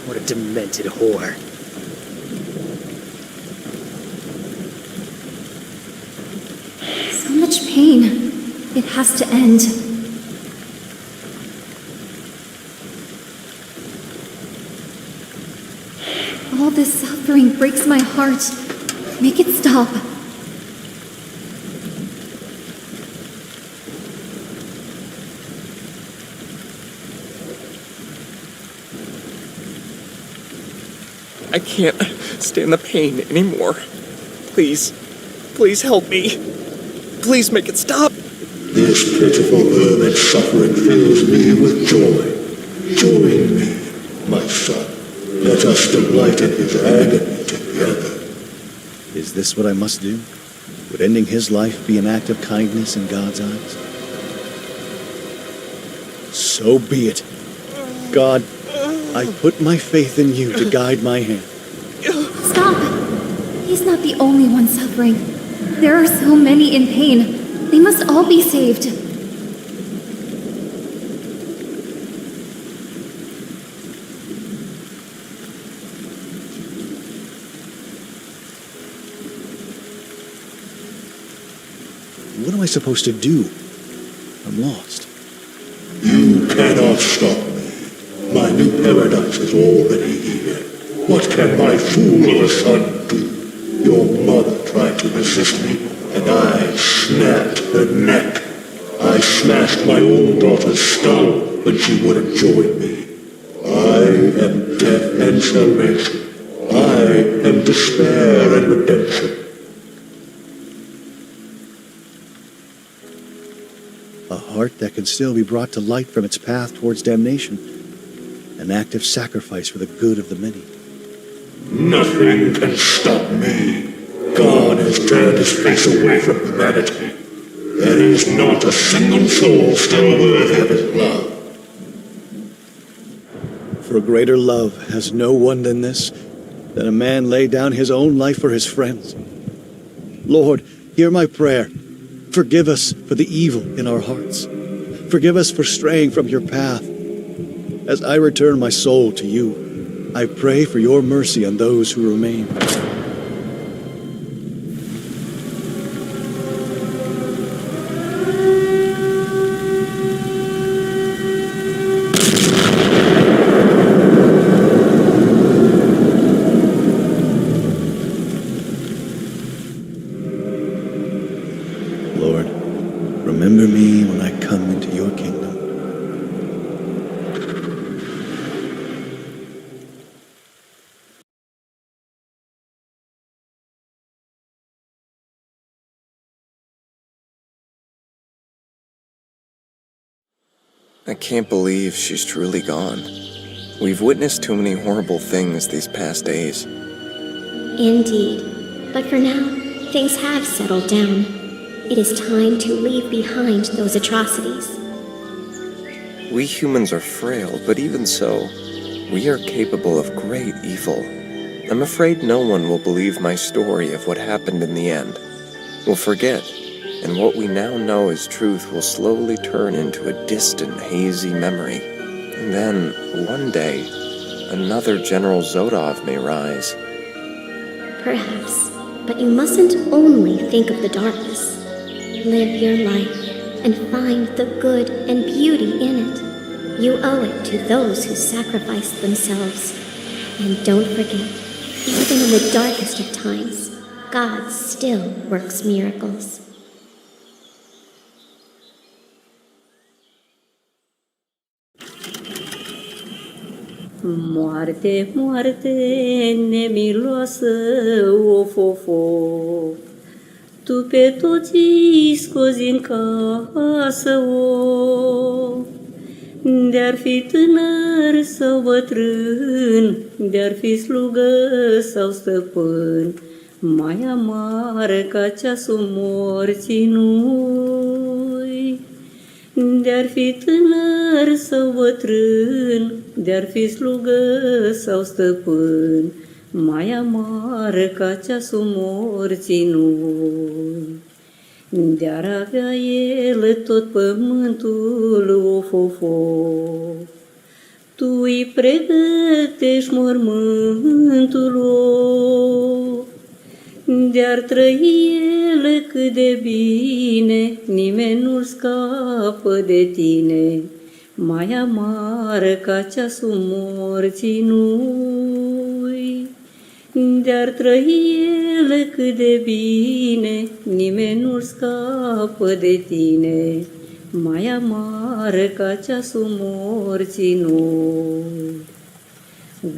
What a demented whore. So much pain. It has to end. All this suffering breaks my heart. Make it stop. I can't stand the pain anymore. Please help me. Please make it stop. This pitiful vermin suffering fills me with joy. Join me, my son. Let us delight in his agony together. Is this what I must do? Would ending his life be an act of kindness in God's eyes? So be it. God, I put my faith in you to guide my hand. Stop! He's not the only one suffering. There are so many in pain. They must all be saved. What am I supposed to do? I'm lost. You cannot stop me. My new paradise is already here. What can my fool of a son do? Your mother tried to resist me, and I snapped her neck. I smashed my own daughter's skull when she wouldn't join me. I am death and salvation. I am despair and redemption. A heart that can still be brought to light from its path towards damnation. An active sacrifice for the good of the many. Nothing can stop me. God has turned his face away from humanity. There is not a single soul still worthy of his love. For greater love has no one than this, that a man lay down his own life for his friends. Lord, hear my prayer. Forgive us for the evil in our hearts. Forgive us for straying from your path. As I return my soul to you, I pray for your mercy on those who remain. Lord, remember me when I come into your kingdom. I can't believe she's truly gone. We've witnessed too many horrible things these past days. Indeed. But for now, things have settled down. It is time to leave behind those atrocities. We humans are frail, but even so, we are capable of great evil. I'm afraid no one will believe my story of what happened in the end. We'll forget, and what we now know as truth will slowly turn into a distant, hazy memory. And then, one day, another General Zotov may rise. Perhaps, but you mustn't only think of the darkness. Live your life and find the good and beauty in it. You owe it to those who sacrificed themselves. And don't forget, even in the darkest of times, God still works miracles. Moarte, moarte, nemiloasă, of, of, of. Tu pe toți scozi în casă, of. De-ar fi tânăr sau bătrân, de-ar fi slugă sau stăpân, mai amară ca ceasul morții nu-i. De-ar fi tânăr sau bătrân, de-ar fi slugă sau stăpân, mai amară ca ceasul morții nu-i. De-ar avea el tot pământul, of, of, of. Tu îi pregătești mormântul, of. De-ar trăi el cât de bine, nimeni nu-l scapă de tine, mai amară ca ceasul morții nu-i. De-ar trăi el cât de bine, nimeni nu-l scapă de tine, mai amară ca ceasul morții nu-i.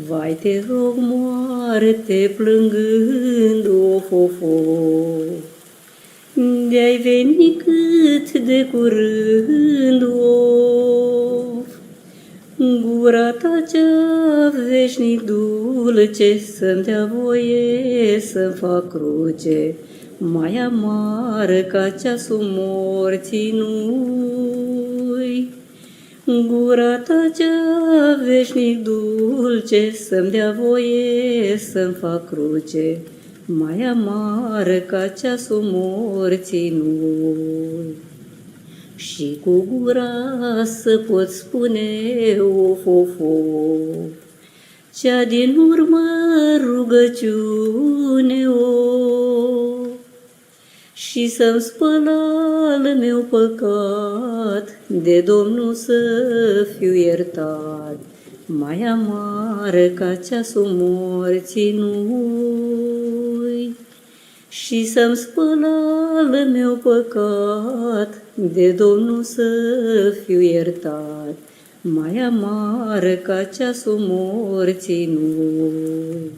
Vai, te rog, moarte plângând, of, of, of. De-ai venit cât de curând, of. Gura ta cea veșnic dulce să-mi dea voie să-mi fac cruce, mai amară ca ceasul morții nu-i. Gura ta cea veșnic dulce să-mi dea voie să-mi fac cruce, mai amară ca ceasul morții nu. Și cu gura să pot spune of, of, of, cea din urmă rugăciune o, și să-mi spăl al meu păcat, de Domnul să fiu iertat, mai amară ca ceasul morții nu-i. Și să-mi spăl al meu păcat, de Domnul să fiu iertat, mai amară ca ceasul morții nu-i.